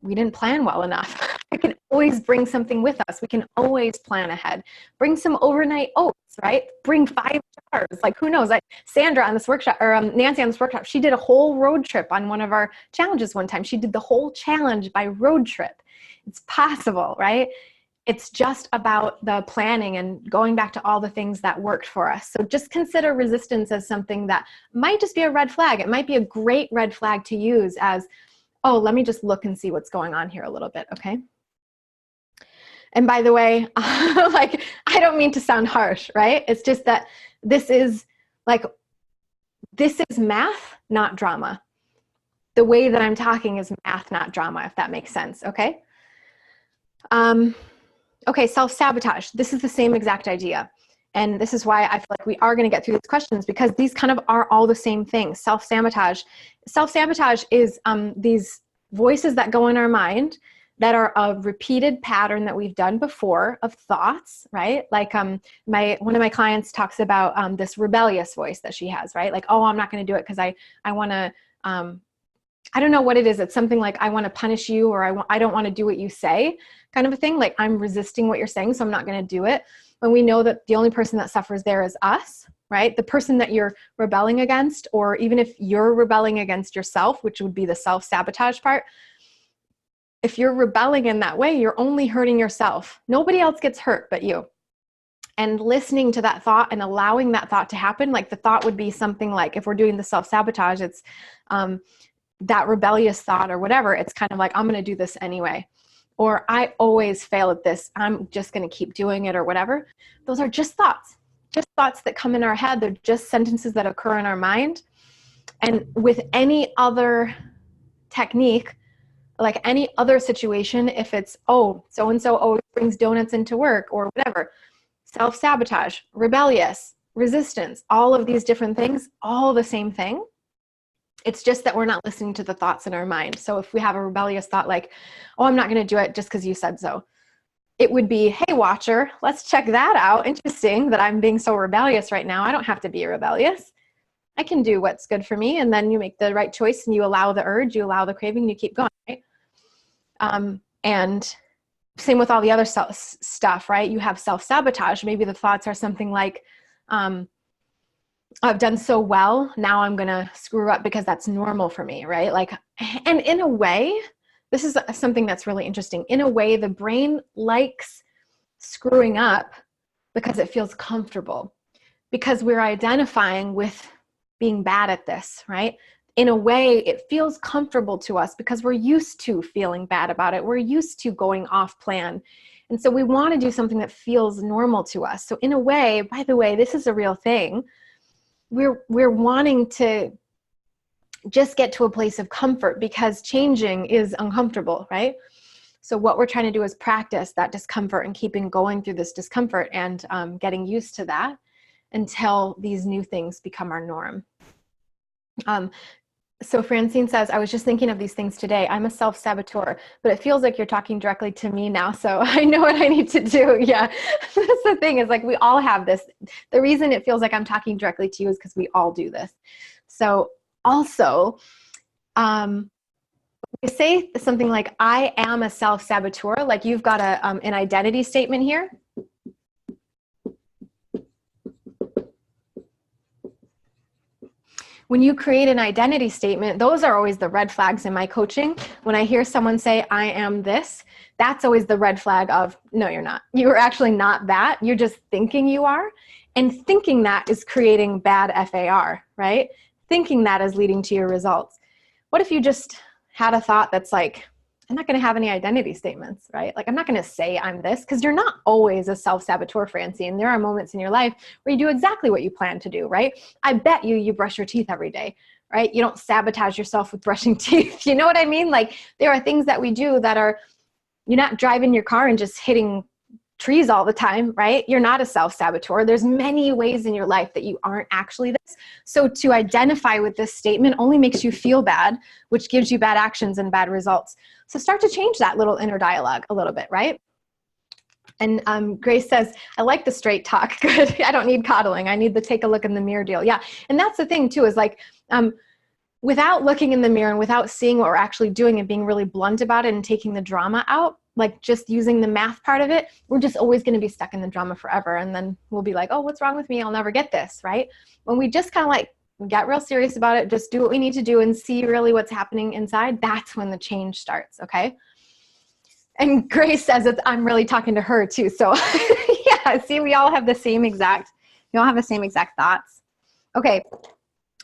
We didn't plan well enough. We can always bring something with us. We can always plan ahead. Bring some overnight oats, right? Bring 5 jars. Like, who knows? Sandra on this workshop, or Nancy on this workshop, she did a whole road trip on one of our challenges one time. She did the whole challenge by road trip. It's possible, right? It's just about the planning and going back to all the things that worked for us. So just consider resistance as something that might just be a red flag. It might be a great red flag to use as, oh, let me just look and see what's going on here a little bit, okay? And by the way, like, I don't mean to sound harsh, right? It's just that this is math, not drama. The way that I'm talking is math, not drama, if that makes sense, okay? Okay, self-sabotage. This is the same exact idea. And this is why I feel like we are going to get through these questions, because these kind of are all the same thing. Self-sabotage. Self-sabotage is these voices that go in our mind that are a repeated pattern that we've done before of thoughts, right? Like one of my clients talks about this rebellious voice that she has, right? Like, oh, I'm not going to do it because I want to, I don't know what it is. It's something like, I want to punish you, or I don't want to do what you say, kind of a thing. Like, I'm resisting what you're saying, so I'm not going to do it. When we know that the only person that suffers there is us, right? The person that you're rebelling against, or even if you're rebelling against yourself, which would be the self-sabotage part, if you're rebelling in that way, you're only hurting yourself. Nobody else gets hurt but you. And listening to that thought and allowing that thought to happen, like the thought would be something like, if we're doing the self-sabotage, it's that rebellious thought or whatever. It's kind of like, I'm going to do this anyway. Or I always fail at this, I'm just going to keep doing it, or whatever. Those are just thoughts that come in our head. They're just sentences that occur in our mind. And with any other technique, like any other situation, if it's, oh, so-and-so always brings donuts into work or whatever, self-sabotage, rebellious, resistance, all of these different things, all the same thing. It's just that we're not listening to the thoughts in our mind. So if we have a rebellious thought like, oh, I'm not going to do it just because you said so, it would be, hey, watcher, let's check that out. Interesting that I'm being so rebellious right now. I don't have to be rebellious. I can do what's good for me. And then you make the right choice and you allow the urge, you allow the craving, and you keep going, right? And same with all the other stuff, right? You have self-sabotage. Maybe the thoughts are something like, I've done so well, now I'm going to screw up because that's normal for me, right? Like, and in a way, this is something that's really interesting. In a way, the brain likes screwing up because it feels comfortable, because we're identifying with being bad at this, right? In a way, it feels comfortable to us because we're used to feeling bad about it. We're used to going off plan. And so we want to do something that feels normal to us. So in a way, by the way, this is a real thing. We're wanting to just get to a place of comfort because changing is uncomfortable, right? So what we're trying to do is practice that discomfort and keeping going through this discomfort and getting used to that. until these new things become our norm. So Francine says, I was just thinking of these things today. I'm a self-saboteur, but it feels like you're talking directly to me now. So I know what I need to do. Yeah, that's the thing, is like we all have this. The reason it feels like I'm talking directly to you is because we all do this. So also, you say something like, I am a self-saboteur, like you've got an identity statement here. When you create an identity statement, those are always the red flags in my coaching. When I hear someone say, I am this, that's always the red flag of, no, you're not. You're actually not that. You're just thinking you are. And thinking that is creating bad FAR, right? Thinking that is leading to your results. What if you just had a thought that's like, I'm not going to have any identity statements, right? Like, I'm not going to say I'm this, because you're not always a self-saboteur, Francine. There are moments in your life where you do exactly what you plan to do, right? I bet you brush your teeth every day, right? You don't sabotage yourself with brushing teeth. You know what I mean? Like, there are things that we do that are, you're not driving your car and just hitting trees all the time, right? You're not a self-saboteur. There's many ways in your life that you aren't actually this. So to identify with this statement only makes you feel bad, which gives you bad actions and bad results. So start to change that little inner dialogue a little bit, right? And Grace says, I like the straight talk. Good. I don't need coddling. I need the take a look in the mirror deal. Yeah. And that's the thing too, is like, without looking in the mirror and without seeing what we're actually doing and being really blunt about it and taking the drama out, like just using the math part of it, we're just always going to be stuck in the drama forever. And then we'll be like, oh, what's wrong with me? I'll never get this, right? When we just kind of like get real serious about it, just do what we need to do and see really what's happening inside, that's when the change starts, okay? And Grace says, I'm really talking to her too. So yeah, see, we all have the same exact thoughts. Okay.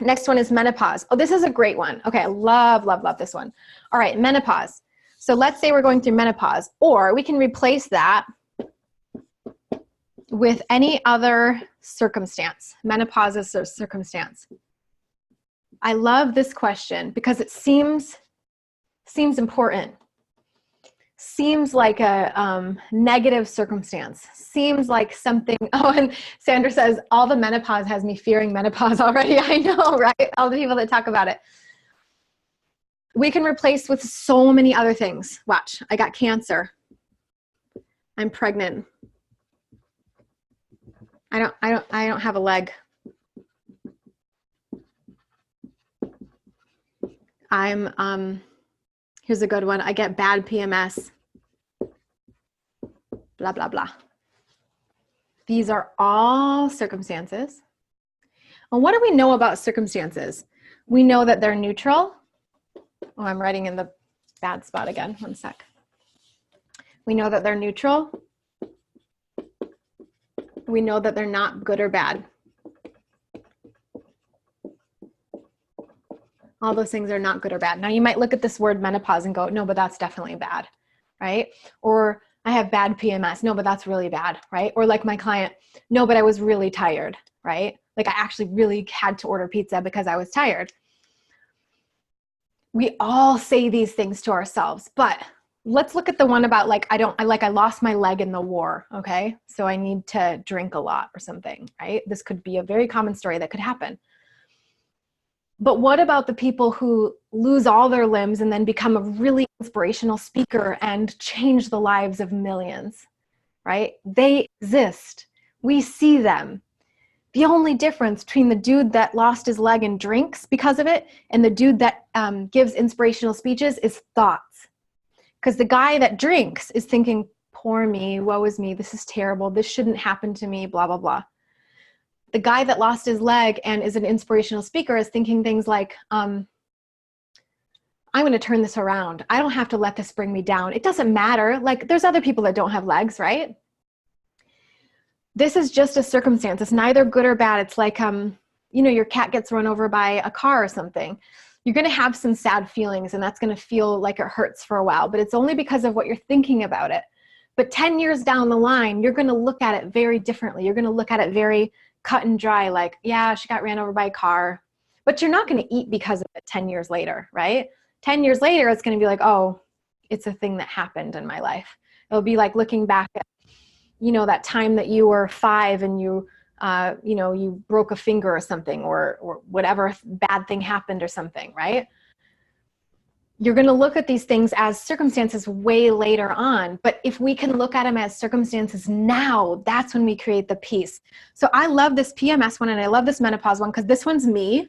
Next one is menopause. Oh, this is a great one. Okay, I love, love, love this one. All right, menopause. So let's say we're going through menopause, or we can replace that with any other circumstance. Menopause is a circumstance. I love this question because it seems important. Seems like a negative circumstance. Seems like something. Oh, and Sandra says, all the menopause has me fearing menopause already. I know, right? All the people that talk about it. We can replace with so many other things. Watch, I got cancer. I'm pregnant. I don't have a leg. Here's a good one. I get bad PMS. Blah, blah, blah. These are all circumstances. And what do we know about circumstances? We know that they're neutral. Oh, I'm writing in the bad spot again. One sec. We know that they're neutral. We know that they're not good or bad. All those things are not good or bad. Now you might look at this word menopause and go, no, but that's definitely bad, right? Or I have bad PMS. No, but that's really bad, right? Or like my client, no, but I was really tired, right? Like I actually really had to order pizza because I was tired. We all say these things to ourselves, but let's look at the one about like, I lost my leg in the war. Okay. So I need to drink a lot or something, right? This could be a very common story that could happen. But what about the people who lose all their limbs and then become a really inspirational speaker and change the lives of millions, right? They exist. We see them. The only difference between the dude that lost his leg and drinks because of it and the dude that gives inspirational speeches is thoughts. Because the guy that drinks is thinking, poor me, woe is me, this is terrible, this shouldn't happen to me, blah, blah, blah. The guy that lost his leg and is an inspirational speaker is thinking things like, I'm going to turn this around. I don't have to let this bring me down. It doesn't matter. Like there's other people that don't have legs, right? This is just a circumstance. It's neither good or bad. It's like, your cat gets run over by a car or something. You're going to have some sad feelings and that's going to feel like it hurts for a while, but it's only because of what you're thinking about it. But 10 years down the line, you're going to look at it very differently. You're going to look at it very cut and dry, like, yeah, she got ran over by a car, but you're not going to eat because of it 10 years later, right? 10 years later, it's going to be like, oh, it's a thing that happened in my life. It'll be like looking back at, that time that you were 5 and you you know, you broke a finger or something, or whatever bad thing happened or something, right? You're going to look at these things as circumstances way later on. But if we can look at them as circumstances now, that's when we create the peace. So I love this PMS one and I love this menopause one because this one's me.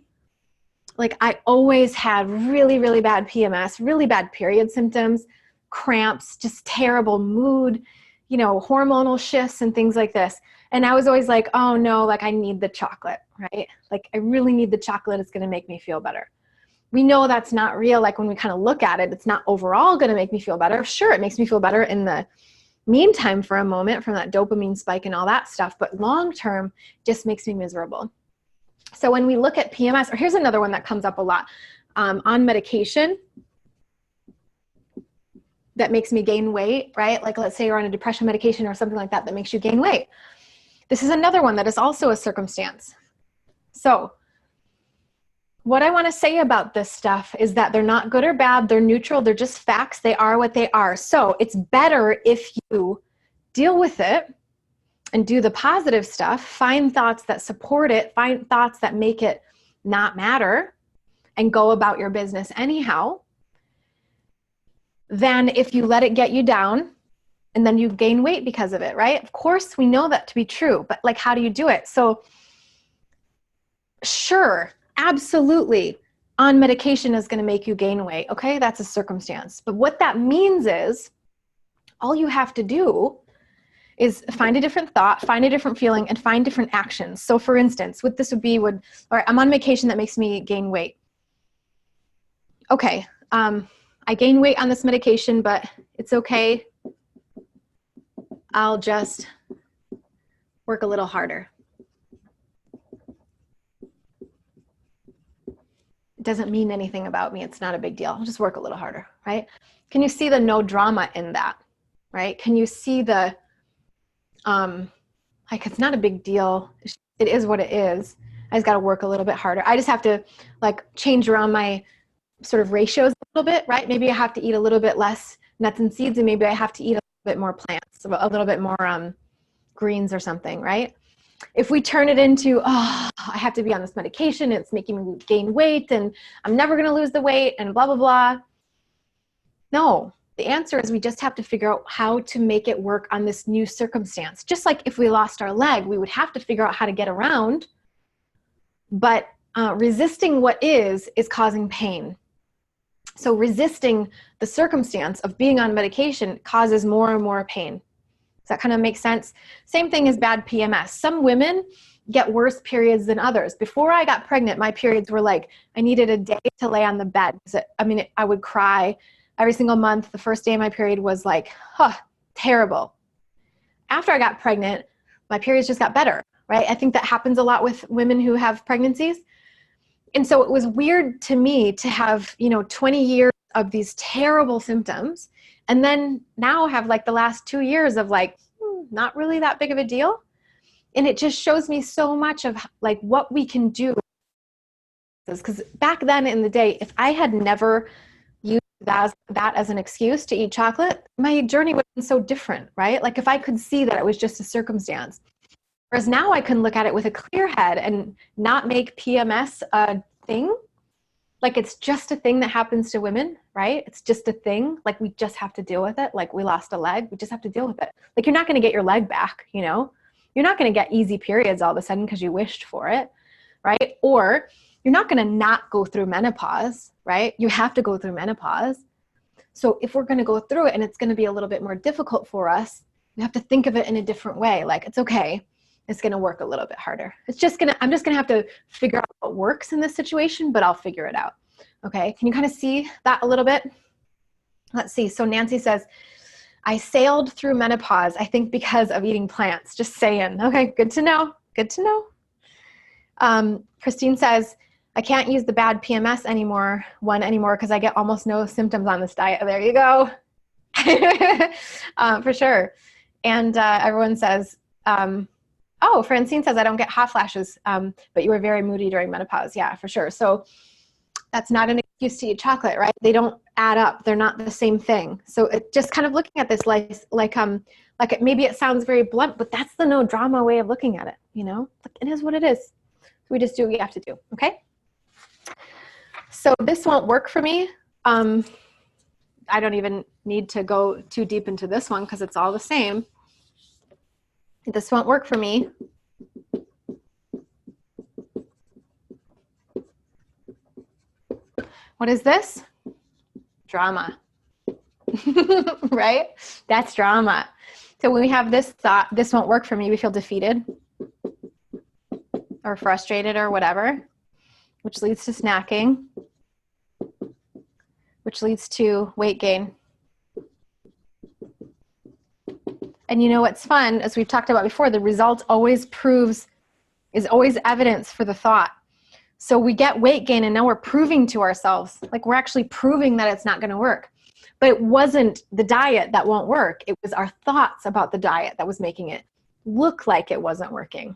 Like I always had really, really bad PMS, really bad period symptoms, cramps, just terrible mood, you know, hormonal shifts and things like this. And I was always like, oh no, like I need the chocolate, right? Like I really need the chocolate. It's going to make me feel better. We know that's not real. Like when we kind of look at it, it's not overall going to make me feel better. Sure, it makes me feel better in the meantime for a moment from that dopamine spike and all that stuff. But long-term just makes me miserable. So when we look at PMS, or here's another one that comes up a lot, on medication that makes me gain weight, right? Like let's say you're on a depression medication or something like that that makes you gain weight. This is another one that is also a circumstance. So what I want to say about this stuff is that they're not good or bad. They're neutral. They're just facts. They are what they are. So it's better if you deal with it and do the positive stuff, find thoughts that support it, find thoughts that make it not matter, and go about your business anyhow, than if you let it get you down and then you gain weight because of it, right? Of course, we know that to be true, but like, how do you do it? So sure, absolutely, on medication is going to make you gain weight. Okay, that's a circumstance. But what that means is all you have to do is find a different thought, find a different feeling, and find different actions. So for instance, what this would be all right, I'm on medication that makes me gain weight. Okay, I gain weight on this medication, but it's okay. I'll just work a little harder. It doesn't mean anything about me. It's not a big deal. I'll just work a little harder, right? Can you see the no drama in that, right? Can you see the, like, it's not a big deal. It is what it is. I just got to work a little bit harder. I just have to like change around my sort of ratios a little bit, right? Maybe I have to eat a little bit less nuts and seeds, and maybe I have to eat a little bit more plants, a little bit more greens or something, right? If we turn it into, oh, I have to be on this medication, it's making me gain weight and I'm never going to lose the weight and blah, blah, blah. No, the answer is we just have to figure out how to make it work on this new circumstance. Just like if we lost our leg, we would have to figure out how to get around, but resisting what is causing pain. So resisting the circumstance of being on medication causes more and more pain. Does that kind of make sense? Same thing as bad PMS. Some women get worse periods than others. Before I got pregnant, my periods were like, I needed a day to lay on the bed. I would cry every single month. The first day of my period was like, terrible. After I got pregnant, my periods just got better, right? I think that happens a lot with women who have pregnancies. And so it was weird to me to have, 20 years of these terrible symptoms, and then now have like the last 2 years of like, not really that big of a deal. And it just shows me so much of like what we can do. Because back then in the day, if I had never used that as an excuse to eat chocolate, my journey would have been so different, right? Like if I could see that it was just a circumstance. Whereas now I can look at it with a clear head and not make PMS a thing. Like it's just a thing that happens to women, right? It's just a thing. Like we just have to deal with it. Like we lost a leg, we just have to deal with it. Like you're not going to get your leg back, You're not going to get easy periods all of a sudden because you wished for it, right? Or you're not going to not go through menopause, right? You have to go through menopause. So if we're going to go through it and it's going to be a little bit more difficult for us, we have to think of it in a different way. Like it's okay. It's going to work a little bit harder. I'm just going to have to figure out what works in this situation, but I'll figure it out. Okay. Can you kind of see that a little bit? Let's see. So Nancy says, I sailed through menopause, I think because of eating plants. Just saying. Okay. Good to know. Good to know. Christine says, I can't use the bad PMS anymore because I get almost no symptoms on this diet. There you go. For sure. And everyone says, Francine says, I don't get hot flashes, but you were very moody during menopause. Yeah, for sure. So that's not an excuse to eat chocolate, right? They don't add up. They're not the same thing. So it just kind of looking at this maybe it sounds very blunt, but that's the no drama way of looking at it. You know, it is what it is. We just do what we have to do. Okay. So this won't work for me. I don't even need to go too deep into this one because it's all the same. This won't work for me. What is this? Drama, right? That's drama. So when we have this thought, this won't work for me, we feel defeated or frustrated or whatever, which leads to snacking, which leads to weight gain. And you know what's fun, as we've talked about before, the result is always evidence for the thought. So we get weight gain and now we're proving to ourselves, like we're actually proving that it's not going to work. But it wasn't the diet that won't work. It was our thoughts about the diet that was making it look like it wasn't working.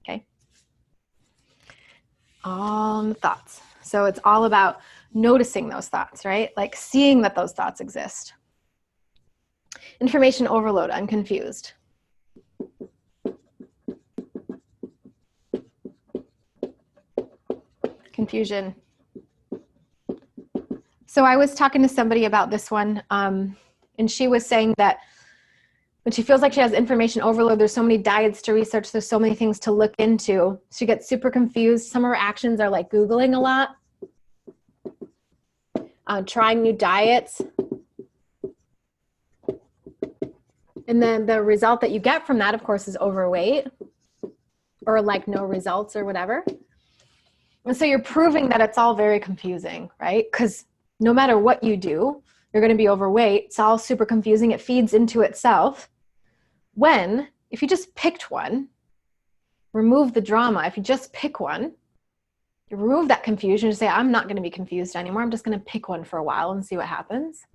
Okay. All in the thoughts. So it's all about noticing those thoughts, right? Like seeing that those thoughts exist. Information overload, I'm confused. Confusion. So I was talking to somebody about this one, and she was saying that when she feels like she has information overload, there's so many diets to research, there's so many things to look into. She gets super confused. Some of her actions are like Googling a lot, trying new diets. And then the result that you get from that, of course, is overweight or like no results or whatever. And so you're proving that it's all very confusing, right? Because no matter what you do, you're going to be overweight. It's all super confusing. It feeds into itself. When, if you just picked one, remove the drama. If you just pick one, you remove that confusion and say, I'm not going to be confused anymore. I'm just going to pick one for a while and see what happens.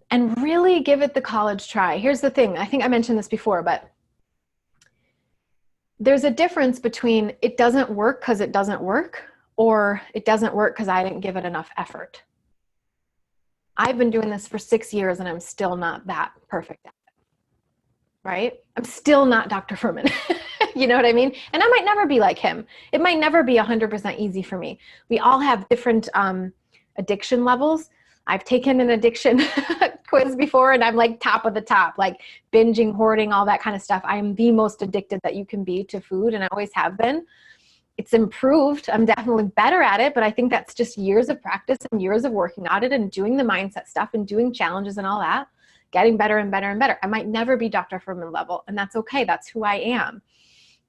And really give it the college try. Here's the thing. I think I mentioned this before, but there's a difference between it doesn't work because it doesn't work, or it doesn't work because I didn't give it enough effort. I've been doing this for 6 years and I'm still not that perfect at it, right? I'm still not Dr. Fuhrman. You know what I mean? And I might never be like him. It might never be 100% easy for me. We all have different addiction levels. I've taken an addiction quiz before and I'm like top of the top, like binging, hoarding, all that kind of stuff. I am the most addicted that you can be to food, and I always have been. It's improved. I'm definitely better at it, but I think that's just years of practice and years of working on it and doing the mindset stuff and doing challenges and all that, getting better and better and better. I might never be Dr. Fuhrman level, and that's okay. That's who I am.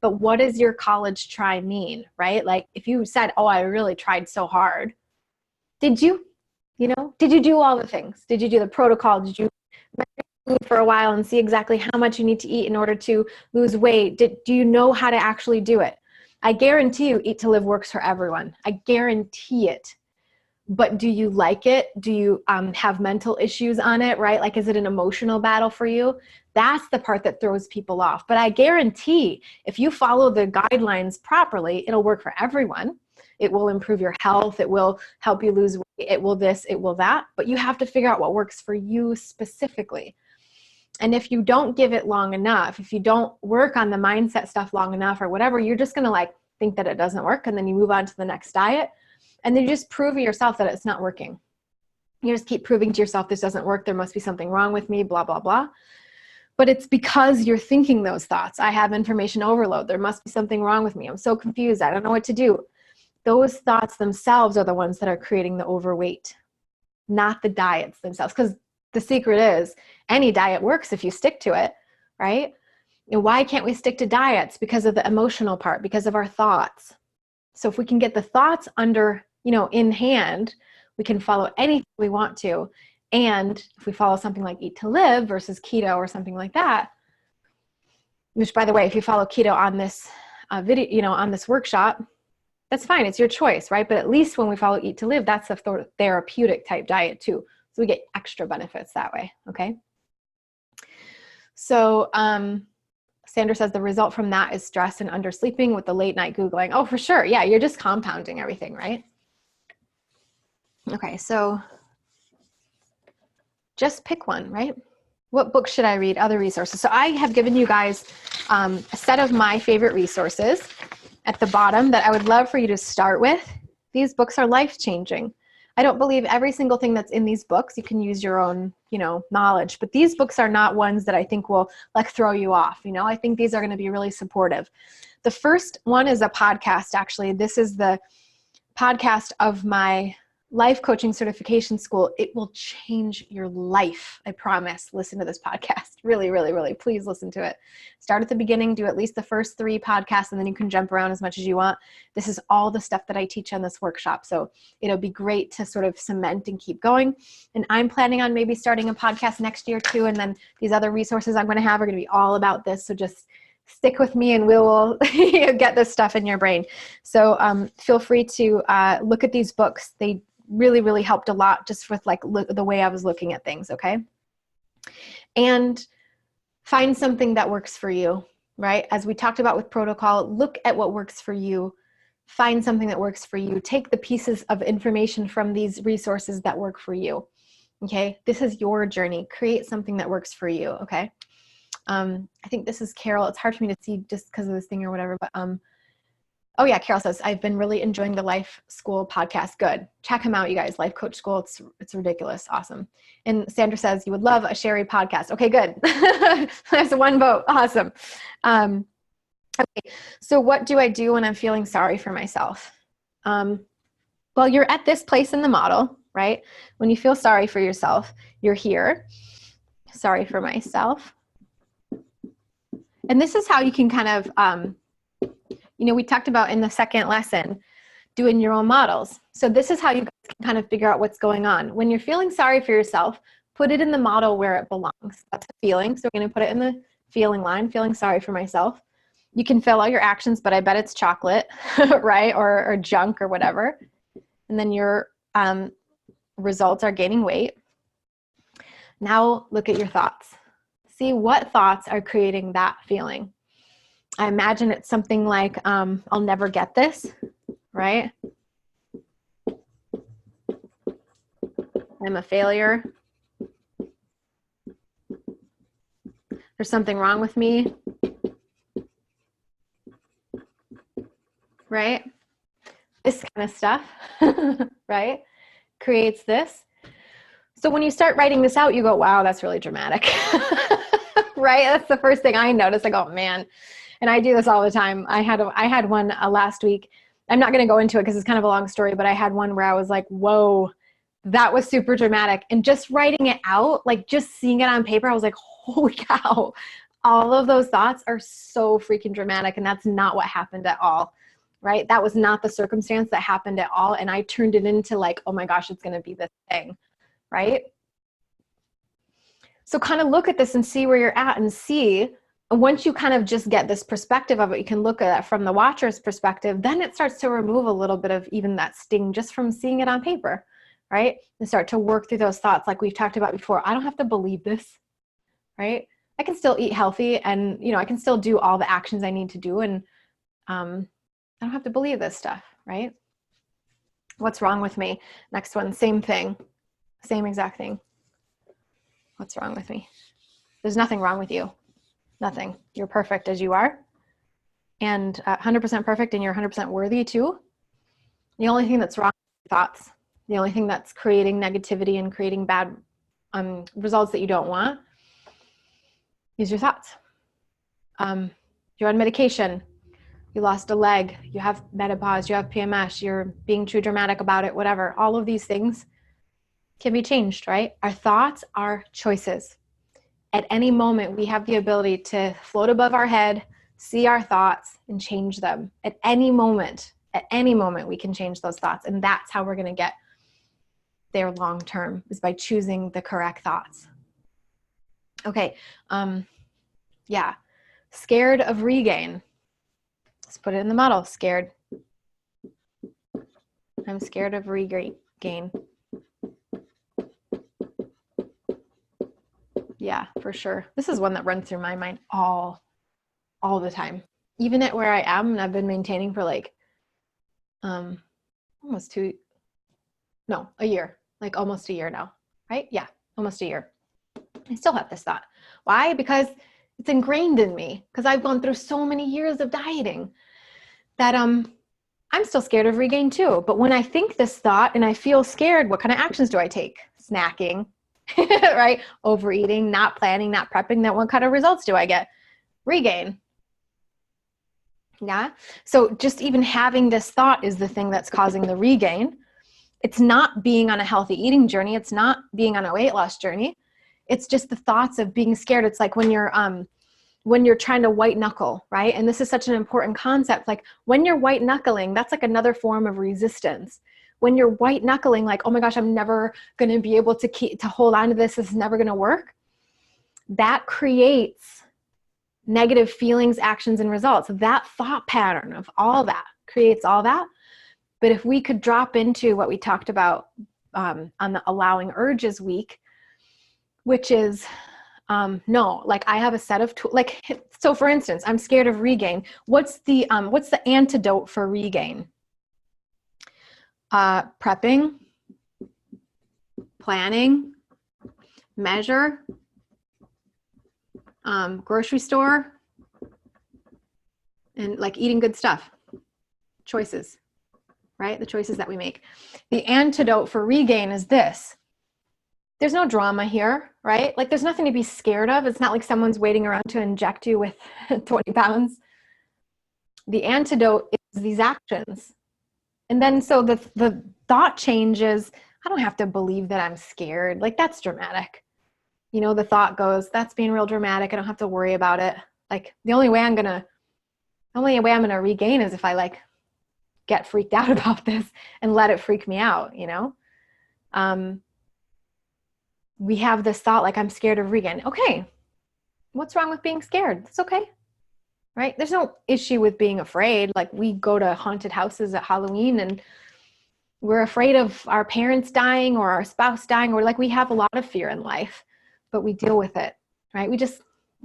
But what does your college try mean, right? Like if you said, oh, I really tried so hard. Did you? You know, did you do all the things? Did you do the protocol? Did you measure food for a while and see exactly how much you need to eat in order to lose weight? Do you know how to actually do it? I guarantee you Eat to Live works for everyone. I guarantee it. But do you like it? Do you have mental issues on it, right? Like, is it an emotional battle for you? That's the part that throws people off. But I guarantee if you follow the guidelines properly, it'll work for everyone. It will improve your health. It will help you lose weight. It will this, it will that. But you have to figure out what works for you specifically. And if you don't give it long enough, if you don't work on the mindset stuff long enough or whatever, you're just going to like think that it doesn't work. And then you move on to the next diet. And then you just prove to yourself that it's not working. You just keep proving to yourself this doesn't work. There must be something wrong with me, blah, blah, blah. But it's because you're thinking those thoughts. I have information overload. There must be something wrong with me. I'm so confused. I don't know what to do. Those thoughts themselves are the ones that are creating the overweight, not the diets themselves. Because the secret is any diet works if you stick to it, right? And why can't we stick to diets? Because of the emotional part, because of our thoughts. So if we can get the thoughts under, in hand, we can follow anything we want to. And if we follow something like Eat to Live versus keto or something like that, which by the way, if you follow keto on this video, on this workshop, that's fine. It's your choice, right? But at least when we follow Eat to Live, that's a therapeutic type diet too. So we get extra benefits that way. Okay. So, Sandra says the result from that is stress and undersleeping with the late night Googling. Oh, for sure. Yeah. You're just compounding everything, right? Okay, so just pick one, right? What book should I read? Other resources. So I have given you guys a set of my favorite resources at the bottom that I would love for you to start with. These books are life-changing. I don't believe every single thing that's in these books, you can use your own, knowledge, but these books are not ones that I think will like throw you off. I think these are going to be really supportive. The first one is a podcast, actually. This is the podcast of my life coaching certification school. It will change your life. I promise. Listen to this podcast. Really, really, really. Please listen to it. Start at the beginning, do at least the first 3 podcasts, and then you can jump around as much as you want. This is all the stuff that I teach on this workshop. So it'll be great to sort of cement and keep going. And I'm planning on maybe starting a podcast next year too. And then these other resources I'm going to have are going to be all about this. So just stick with me and we will get this stuff in your brain. So feel free to look at these books. They really, really helped a lot just with like the way I was looking at things, okay? And find something that works for you, right? As we talked about with protocol, look at what works for you. Find something that works for you. Take the pieces of information from these resources that work for you, okay? This is your journey. Create something that works for you, okay? I think this is Carol. It's hard for me to see just because of this thing or whatever, but oh yeah, Carol says, I've been really enjoying the Life School podcast. Good. Check him out, you guys. Life Coach School. It's ridiculous. Awesome. And Sandra says, you would love a Sherry podcast. Okay, good. That's 1 vote. Awesome. Okay. So what do I do when I'm feeling sorry for myself? Well, you're at this place in the model, right? When you feel sorry for yourself, you're here. Sorry for myself. And this is how you can kind of, we talked about in the second lesson, doing your own models. So this is how you can kind of figure out what's going on. When you're feeling sorry for yourself, put it in the model where it belongs. That's a feeling. So we're going to put it in the feeling line, feeling sorry for myself. You can fill out your actions, but I bet it's chocolate, right? Or junk or whatever. And then your results are gaining weight. Now look at your thoughts. See what thoughts are creating that feeling. I imagine it's something like, I'll never get this, right? I'm a failure. There's something wrong with me, right? This kind of stuff, right? Creates this. So when you start writing this out, you go, wow, that's really dramatic, right? That's the first thing I notice. I go, man. And I do this all the time. I had one last week. I'm not going to go into it because it's kind of a long story, but I had one where I was like, whoa, that was super dramatic. And just writing it out, like just seeing it on paper, I was like, holy cow, all of those thoughts are so freaking dramatic. And that's not what happened at all, right? That was not the circumstance that happened at all. And I turned it into like, oh my gosh, it's going to be this thing, right? So kind of look at this and see where you're at and see. And once you kind of just get this perspective of it, you can look at it from the watcher's perspective, then it starts to remove a little bit of even that sting just from seeing it on paper, right? And start to work through those thoughts like we've talked about before. I don't have to believe this, right? I can still eat healthy and, I can still do all the actions I need to do. And I don't have to believe this stuff, right? What's wrong with me? Next one, same thing, same exact thing. What's wrong with me? There's nothing wrong with you. Nothing. You're perfect as you are. And 100% perfect, and you're 100% worthy too. The only thing that's wrong is thoughts. The only thing that's creating negativity and creating bad results that you don't want is your thoughts. You're on medication. You lost a leg. You have menopause. You have PMS. You're being too dramatic about it, whatever. All of these things can be changed, right? Our thoughts are choices. At any moment, we have the ability to float above our head, see our thoughts, and change them. At any moment, we can change those thoughts. And that's how we're going to get there long term, is by choosing the correct thoughts. Okay. Yeah. Scared of regain. Let's put it in the model. Scared. I'm scared of regain. Yeah, for sure. This is one that runs through my mind all the time. Even at where I am, and I've been maintaining for like almost No, a year, like almost a year now, right? Yeah, almost a year. I still have this thought. Why? Because it's ingrained in me, because I've gone through so many years of dieting that I'm still scared of regain too. But when I think this thought and I feel scared, what kind of actions do I take? Snacking, right? Overeating, not planning, not prepping. Then what kind of results do I get? Regain. Yeah. So just even having this thought is the thing that's causing the regain. It's not being on a healthy eating journey. It's not being on a weight loss journey. It's just the thoughts of being scared. It's like when you're trying to white knuckle, right? And this is such an important concept. Like when you're white knuckling, that's like another form of resistance. When you're white knuckling, like, oh my gosh, I'm never going to be able to hold on to this. This is never going to work. That creates negative feelings, actions, and results. That thought pattern of all that creates all that. But if we could drop into what we talked about on the allowing urges week, which is, no, like I have a set of tools, like, so for instance, I'm scared of regain. What's the antidote for regain? Prepping, planning, measure, grocery store, and like eating good stuff, choices, right? The choices that we make. The antidote for regain is this. There's no drama here, right? Like there's nothing to be scared of. It's not like someone's waiting around to inject you with 20 pounds. The antidote is these actions. And then so the thought change is, I don't have to believe that I'm scared. Like that's dramatic. You know, the thought goes, that's being real dramatic. I don't have to worry about it. Like the only way I'm going to regain is if I like get freaked out about this and let it freak me out, you know? We have this thought like, I'm scared of regain. Okay, what's wrong with being scared? It's okay, right? There's no issue with being afraid. Like we go to haunted houses at Halloween and we're afraid of our parents dying or our spouse dying, or like we have a lot of fear in life, but we deal with it, right? We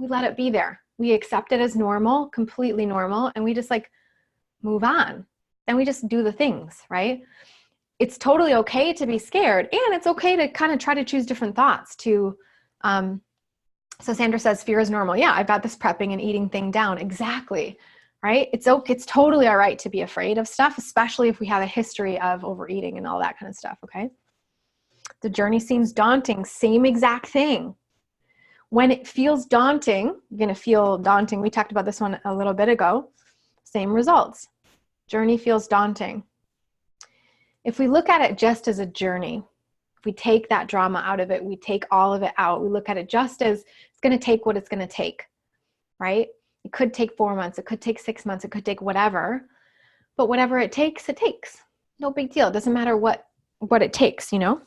let it be there. We accept it as normal, completely normal, and we just like move on. And we just do the things, right? It's totally okay to be scared, and it's okay to kind of try to choose different thoughts to, so Sandra says fear is normal. Yeah, I've got this prepping and eating thing down. Exactly, right? It's okay. It's totally all right to be afraid of stuff, especially if we have a history of overeating and all that kind of stuff, okay? The journey seems daunting. Same exact thing. When it feels daunting, you're going to feel daunting. We talked about this one a little bit ago. Same results. Journey feels daunting. If we look at it just as a journey, if we take that drama out of it, we take all of it out, we look at it just as it's going to take what it's going to take, right? It could take 4 months, it could take 6 months, it could take whatever, but whatever it takes, it takes. No big deal. It doesn't matter what it takes, you know?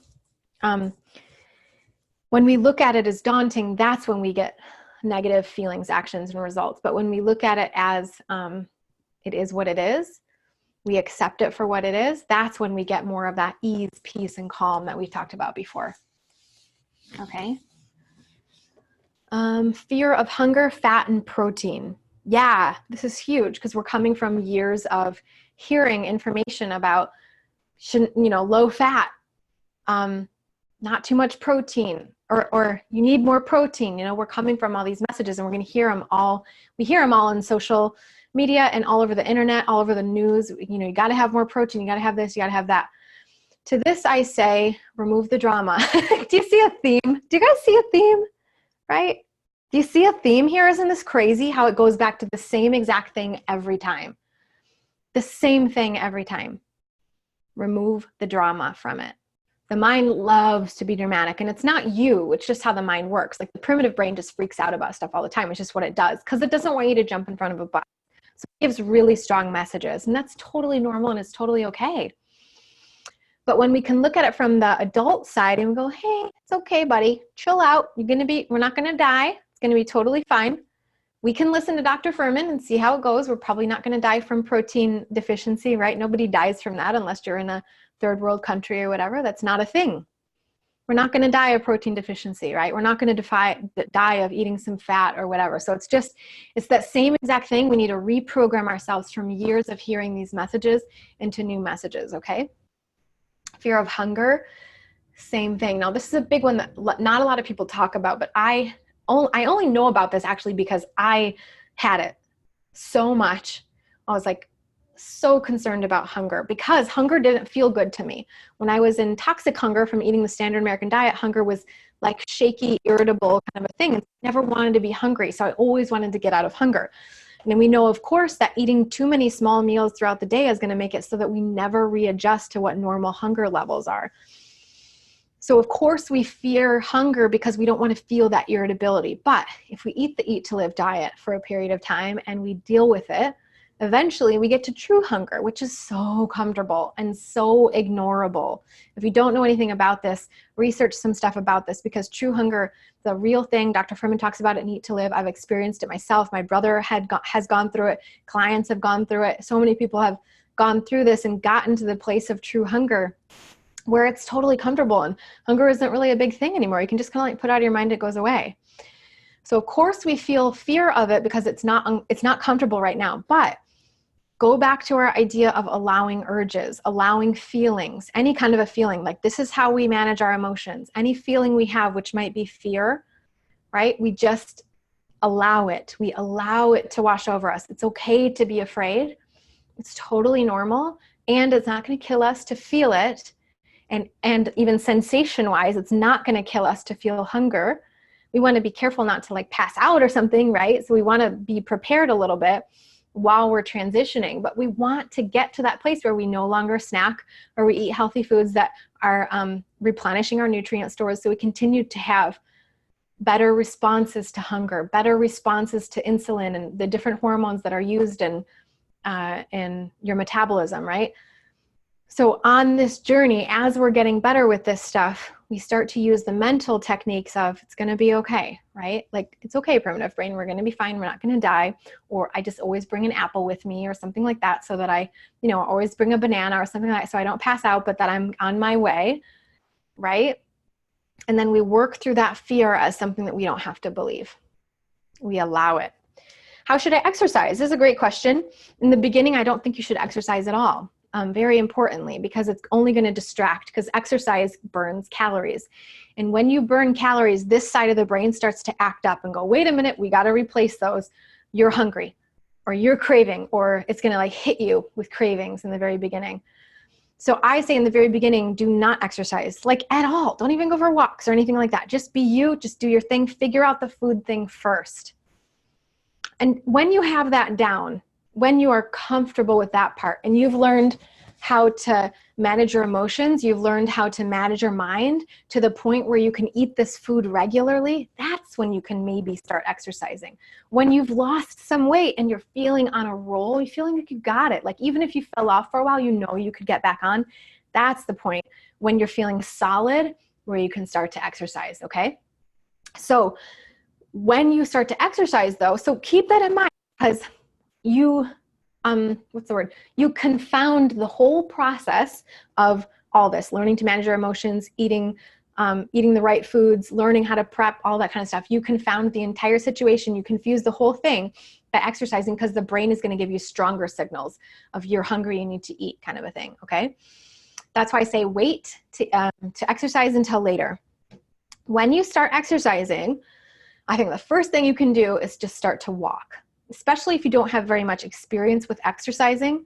When we look at it as daunting, that's when we get negative feelings, actions, and results. But when we look at it as it is what it is, we accept it for what it is, that's when we get more of that ease, peace, and calm that we've talked about before. Okay. Fear of hunger, fat, and protein. Yeah, this is huge because we're coming from years of hearing information about, low fat, not too much protein, or you need more protein. You know, we're coming from all these messages, and we're going to hear them all. We hear them all in social media and all over the internet, all over the news. You know, you got to have more protein. You got to have this. You got to have that. To this, I say, remove the drama. Do you see a theme? Do you guys see a theme? Right? Do you see a theme here? Isn't this crazy how it goes back to the same exact thing every time? The same thing every time. Remove the drama from it. The mind loves to be dramatic, and it's not you. It's just how the mind works. Like the primitive brain just freaks out about stuff all the time. It's just what it does because it doesn't want you to jump in front of a bus. So it gives really strong messages, and that's totally normal and it's totally okay. But when we can look at it from the adult side and we go, hey, it's okay, buddy, chill out. We're not going to die. It's going to be totally fine. We can listen to Dr. Furman and see how it goes. We're probably not going to die from protein deficiency, right? Nobody dies from that unless you're in a third world country or whatever. That's not a thing. We're not going to die of protein deficiency, right? We're not going to die of eating some fat or whatever. So it's that same exact thing. We need to reprogram ourselves from years of hearing these messages into new messages, okay? Fear of hunger, same thing. Now, this is a big one that not a lot of people talk about, but I only know about this actually because I had it so much. I was like so concerned about hunger because hunger didn't feel good to me. When I was in toxic hunger from eating the standard American diet, hunger was like shaky, irritable kind of a thing. I never wanted to be hungry. So I always wanted to get out of hunger. And then we know, of course, that eating too many small meals throughout the day is going to make it so that we never readjust to what normal hunger levels are. So of course we fear hunger because we don't want to feel that irritability. But if we eat the Eat to Live diet for a period of time and we deal with it, eventually we get to true hunger, which is so comfortable and so ignorable. If you don't know anything about this, research some stuff about this, because true hunger, the real thing, Dr. Fuhrman talks about it in Eat to Live. I've experienced it myself. My brother has gone through it. Clients have gone through it. So many people have gone through this and gotten to the place of true hunger where it's totally comfortable and hunger isn't really a big thing anymore. You can just kind of like put out of your mind, it goes away. So of course we feel fear of it because it's not comfortable right now, but go back to our idea of allowing urges, allowing feelings, any kind of a feeling. Like this is how we manage our emotions. Any feeling we have, which might be fear, right? We just allow it. We allow it to wash over us. It's okay to be afraid. It's totally normal. And it's not going to kill us to feel it. And even sensation wise, it's not going to kill us to feel hunger. We want to be careful not to like pass out or something, right? So we want to be prepared a little bit while we're transitioning, but we want to get to that place where we no longer snack or we eat healthy foods that are replenishing our nutrient stores, so we continue to have better responses to hunger, better responses to insulin and the different hormones that are used in your metabolism, right? So on this journey, as we're getting better with this stuff, we start to use the mental techniques of it's going to be okay, right? Like, it's okay, primitive brain, we're going to be fine. We're not going to die. Or I just always bring an apple with me or something like that so that I, always bring a banana or something like that so I don't pass out, but that I'm on my way, right? And then we work through that fear as something that we don't have to believe. We allow it. How should I exercise? This is a great question. In the beginning, I don't think you should exercise at all. Very importantly, because it's only going to distract, because exercise burns calories. And when you burn calories, this side of the brain starts to act up and go, wait a minute, we got to replace those. You're hungry or you're craving, or it's going to like hit you with cravings in the very beginning. So I say in the very beginning, do not exercise like at all. Don't even go for walks or anything like that. Just be you, just do your thing, figure out the food thing first. And when you have that down, when you are comfortable with that part and you've learned how to manage your emotions, you've learned how to manage your mind to the point where you can eat this food regularly, that's when you can maybe start exercising. When you've lost some weight and you're feeling on a roll, you're feeling like you got it. Like even if you fell off for a while, you could get back on. That's the point when you're feeling solid where you can start to exercise, okay? So when you start to exercise though, so keep that in mind, because you confound the whole process of all this, learning to manage your emotions, eating the right foods, learning how to prep, all that kind of stuff. You confound the entire situation. You confuse the whole thing by exercising, because the brain is going to give you stronger signals of you're hungry, you need to eat kind of a thing, okay? That's why I say wait to exercise until later. When you start exercising, I think the first thing you can do is just start to walk. Especially if you don't have very much experience with exercising.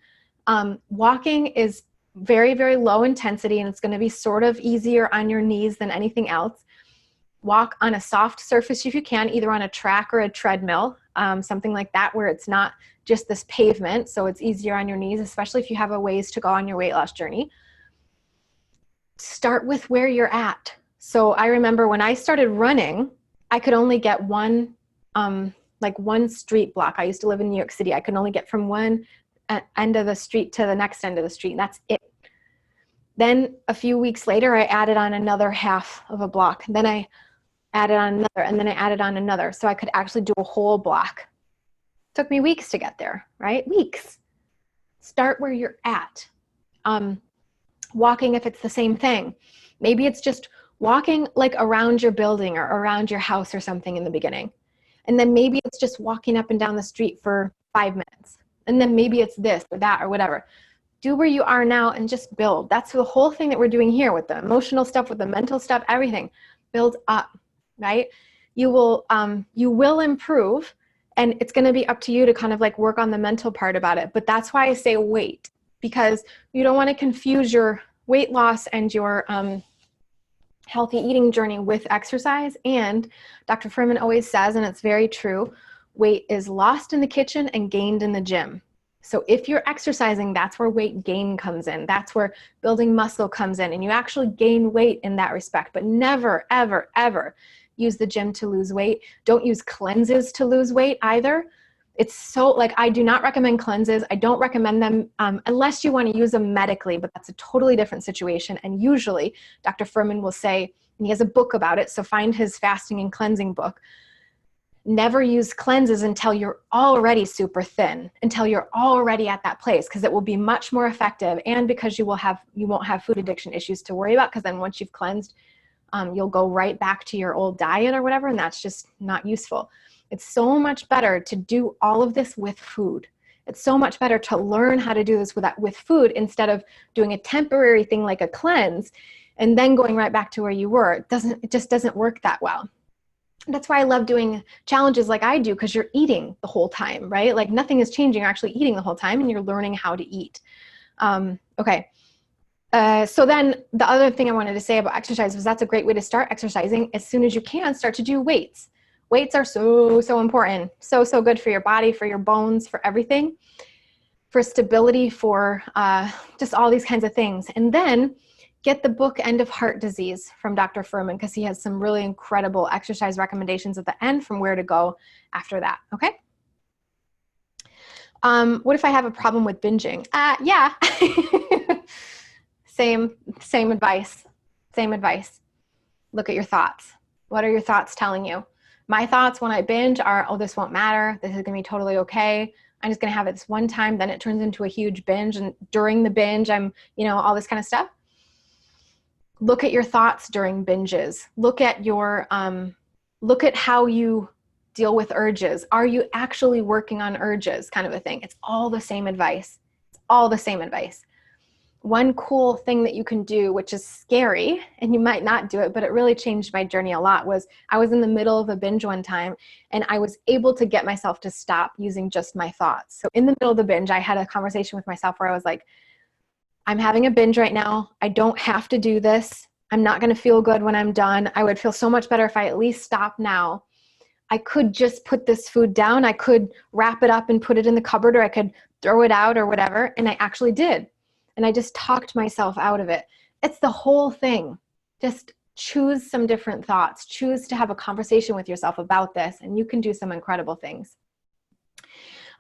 Walking is very, very low intensity, and it's going to be sort of easier on your knees than anything else. Walk on a soft surface if you can, either on a track or a treadmill, something like that, where it's not just this pavement, so it's easier on your knees, especially if you have a ways to go on your weight loss journey. Start with where you're at. So I remember when I started running, I could only get one street block. I used to live in New York City. I could only get from one end of the street to the next end of the street. And that's it. Then a few weeks later, I added on another half of a block. Then I added on another, and then I added on another. So I could actually do a whole block. It took me weeks to get there, right? Weeks. Start where you're at. Walking, if it's the same thing. Maybe it's just walking like around your building or around your house or something in the beginning. And then maybe it's just walking up and down the street for 5 minutes. And then maybe it's this or that or whatever. Do where you are now and just build. That's the whole thing that we're doing here with the emotional stuff, with the mental stuff, everything. Build up, right? You will improve, and it's going to be up to you to kind of like work on the mental part about it. But that's why I say wait, because you don't want to confuse your weight loss and your healthy eating journey with exercise. And Dr. Fuhrman always says, and it's very true, weight is lost in the kitchen and gained in the gym. So if you're exercising, that's where weight gain comes in. That's where building muscle comes in, and you actually gain weight in that respect. But never, ever, ever use the gym to lose weight. Don't use cleanses to lose weight either. It's so, like, I do not recommend cleanses. I don't recommend them unless you want to use them medically, but that's a totally different situation. And usually Dr. Fuhrman will say, and he has a book about it, so find his fasting and cleansing book, never use cleanses until you're already super thin, until you're already at that place, because it will be much more effective, and because you won't have food addiction issues to worry about, because then once you've cleansed, you'll go right back to your old diet or whatever, and that's just not useful. It's so much better to do all of this with food. It's so much better to learn how to do this with food instead of doing a temporary thing like a cleanse and then going right back to where you were. It just doesn't work that well. That's why I love doing challenges like I do, because you're eating the whole time, right? Like nothing is changing. You're actually eating the whole time, and you're learning how to eat. Okay. So then the other thing I wanted to say about exercise was that's a great way to start exercising. As soon as you can, start to do weights. Weights are so, so important. So, so good for your body, for your bones, for everything, for stability, for just all these kinds of things. And then get the book End of Heart Disease from Dr. Fuhrman, because he has some really incredible exercise recommendations at the end from where to go after that, okay? What if I have a problem with binging? Yeah. Same advice. Look at your thoughts. What are your thoughts telling you? My thoughts when I binge are, oh, this won't matter. This is going to be totally okay. I'm just going to have it this one time. Then it turns into a huge binge. And during the binge, I'm, all this kind of stuff. Look at your thoughts during binges. Look at how you deal with urges. Are you actually working on urges, kind of a thing? It's all the same advice. One cool thing that you can do, which is scary, and you might not do it, but it really changed my journey a lot, was I was in the middle of a binge one time, and I was able to get myself to stop using just my thoughts. So in the middle of the binge, I had a conversation with myself where I was like, I'm having a binge right now. I don't have to do this. I'm not going to feel good when I'm done. I would feel so much better if I at least stop now. I could just put this food down. I could wrap it up and put it in the cupboard, or I could throw it out or whatever. And I actually did. And I just talked myself out of it. It's the whole thing. Just choose some different thoughts. Choose to have a conversation with yourself about this, and you can do some incredible things.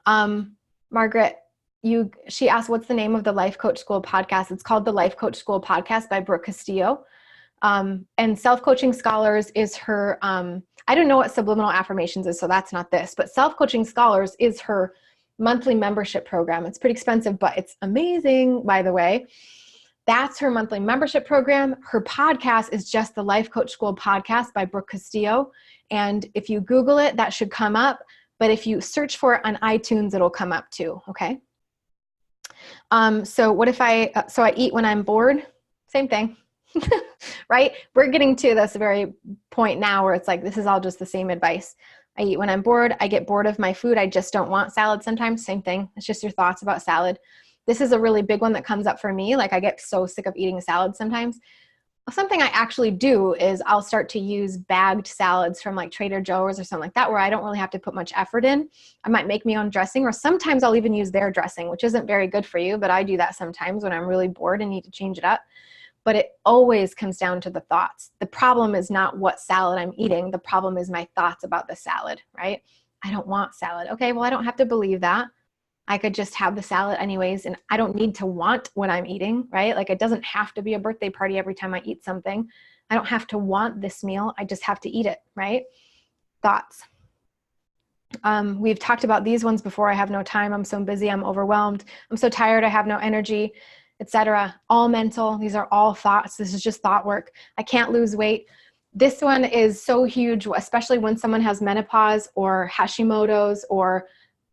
Margaret, she asked, what's the name of the Life Coach School podcast? It's called the Life Coach School Podcast by Brooke Castillo. And Self-Coaching Scholars is her, I don't know what Subliminal Affirmations is, so that's not this, but Self-Coaching Scholars is her monthly membership program. It's pretty expensive, but it's amazing, by the way. That's her monthly membership program. Her podcast is just the Life Coach School Podcast by Brooke Castillo. And if you Google it, that should come up. But if you search for it on iTunes, it'll come up too, okay? So what if I eat when I'm bored? Same thing, right? We're getting to this very point now where it's like, this is all just the same advice. I eat when I'm bored. I get bored of my food. I just don't want salad sometimes. Same thing. It's just your thoughts about salad. This is a really big one that comes up for me. Like, I get so sick of eating salad sometimes. Something I actually do is I'll start to use bagged salads from like Trader Joe's or something like that, where I don't really have to put much effort in. I might make my own dressing, or sometimes I'll even use their dressing, which isn't very good for you, but I do that sometimes when I'm really bored and need to change it up. But it always comes down to the thoughts. The problem is not what salad I'm eating. The problem is my thoughts about the salad, right? I don't want salad. Okay, well, I don't have to believe that. I could just have the salad anyways, and I don't need to want what I'm eating, right? Like, it doesn't have to be a birthday party every time I eat something. I don't have to want this meal. I just have to eat it, right? Thoughts. We've talked about these ones before. I have no time. I'm so busy. I'm overwhelmed. I'm so tired. I have no energy, etc. All mental. These are all thoughts. This is just thought work. I can't lose weight. This one is so huge, especially when someone has menopause or Hashimoto's or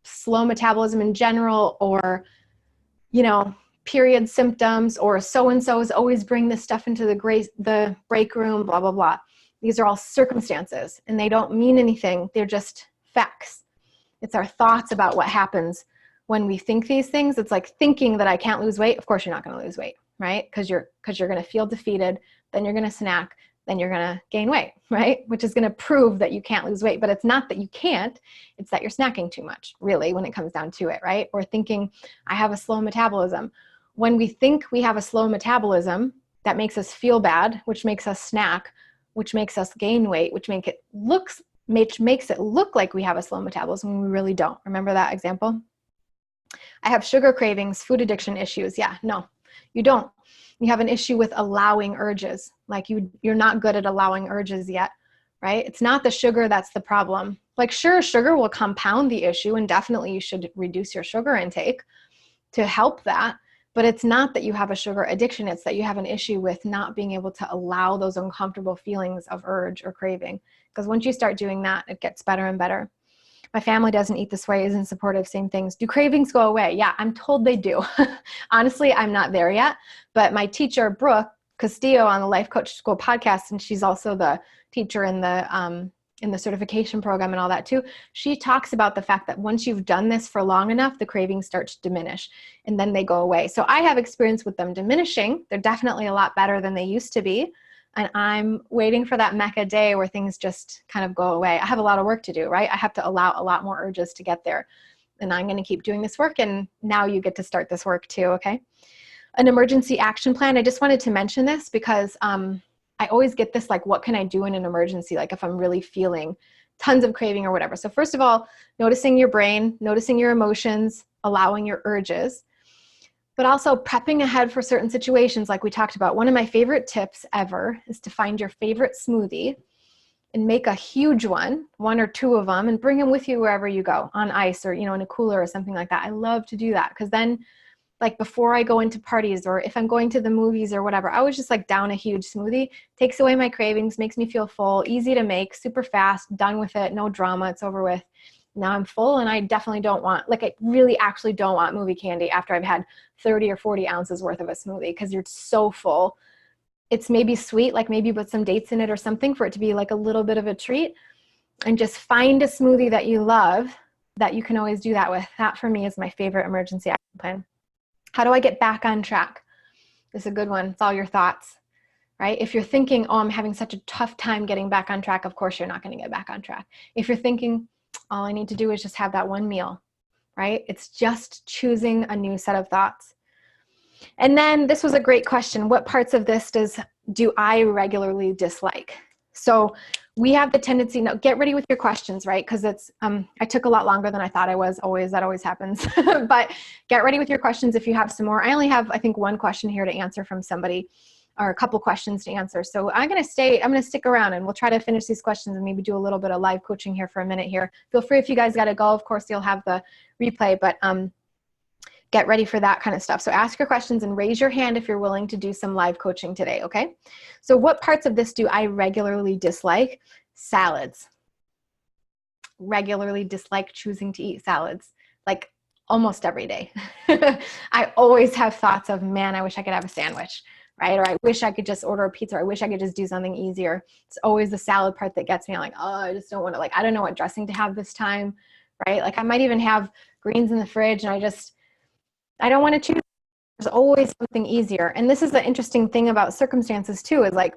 slow metabolism in general, or, period symptoms, or so-and-so's always bring this stuff into the break room, blah, blah, blah. These are all circumstances, and they don't mean anything. They're just facts. It's our thoughts about what happens when we think these things. It's like thinking that I can't lose weight. Of course you're not going to lose weight, right? Because you're going to feel defeated, then you're going to snack, then you're going to gain weight, right? Which is going to prove that you can't lose weight. But it's not that you can't, it's that you're snacking too much, really, when it comes down to it, right? Or thinking I have a slow metabolism. When we think we have a slow metabolism, that makes us feel bad, which makes us snack, which makes us gain weight, which makes it look like we have a slow metabolism when we really don't. Remember that example? I have sugar cravings, food addiction issues. Yeah, no, you don't. You have an issue with allowing urges. Like you're not good at allowing urges yet, right? It's not the sugar that's the problem. Like sure, sugar will compound the issue, and definitely you should reduce your sugar intake to help that. But it's not that you have a sugar addiction. It's that you have an issue with not being able to allow those uncomfortable feelings of urge or craving. Because once you start doing that, it gets better and better. My family doesn't eat this way, isn't supportive, same things. Do cravings go away? Yeah, I'm told they do. Honestly, I'm not there yet. But my teacher, Brooke Castillo, on the Life Coach School podcast, and she's also the teacher in the certification program and all that too, she talks about the fact that once you've done this for long enough, the cravings start to diminish and then they go away. So I have experience with them diminishing. They're definitely a lot better than they used to be. And I'm waiting for that mecca day where things just kind of go away. I have a lot of work to do, right? I have to allow a lot more urges to get there. And I'm going to keep doing this work. And now you get to start this work too, okay? An emergency action plan. I just wanted to mention this because I always get this, like, what can I do in an emergency? Like if I'm really feeling tons of craving or whatever. So first of all, noticing your brain, noticing your emotions, allowing your urges, but also prepping ahead for certain situations like we talked about. One of my favorite tips ever is to find your favorite smoothie and make a huge one or two of them, and bring them with you wherever you go, on ice or, in a cooler or something like that. I love to do that because then, like before I go into parties or if I'm going to the movies or whatever, I was just like down a huge smoothie. Takes away my cravings, makes me feel full, easy to make, super fast, done with it, no drama, it's over with. Now I'm full, and I definitely don't want, like I really actually don't want movie candy after I've had 30 or 40 ounces worth of a smoothie, because you're so full. It's maybe sweet, like maybe put some dates in it or something for it to be like a little bit of a treat, and just find a smoothie that you love that you can always do that with. That for me is my favorite emergency action plan. How do I get back on track? This is a good one. It's all your thoughts, right? If you're thinking, oh, I'm having such a tough time getting back on track, of course you're not going to get back on track. If you're thinking, all I need to do is just have that one meal, right? It's just choosing a new set of thoughts. And then this was a great question. What parts of this do I regularly dislike? So we have the tendency, now get ready with your questions, right? Because it's, I took a lot longer than I thought I was. That always happens. But get ready with your questions if you have some more. I only have, I think, one question here to answer from somebody, or a couple questions to answer. So I'm going to stick around, and we'll try to finish these questions and maybe do a little bit of live coaching here for a minute here. Feel free, if you guys got to go, of course, you'll have the replay, but get ready for that kind of stuff. So ask your questions and raise your hand if you're willing to do some live coaching today, okay? So what parts of this do I regularly dislike? Salads. Regularly dislike choosing to eat salads, like almost every day. I always have thoughts of, man, I wish I could have a sandwich, right? Or I wish I could just order a pizza, or I wish I could just do something easier. It's always the salad part that gets me. I'm like, oh, I just don't want to, I don't know what dressing to have this time, right? Like I might even have greens in the fridge, and I don't want to choose. There's always something easier. And this is the interesting thing about circumstances too, is like,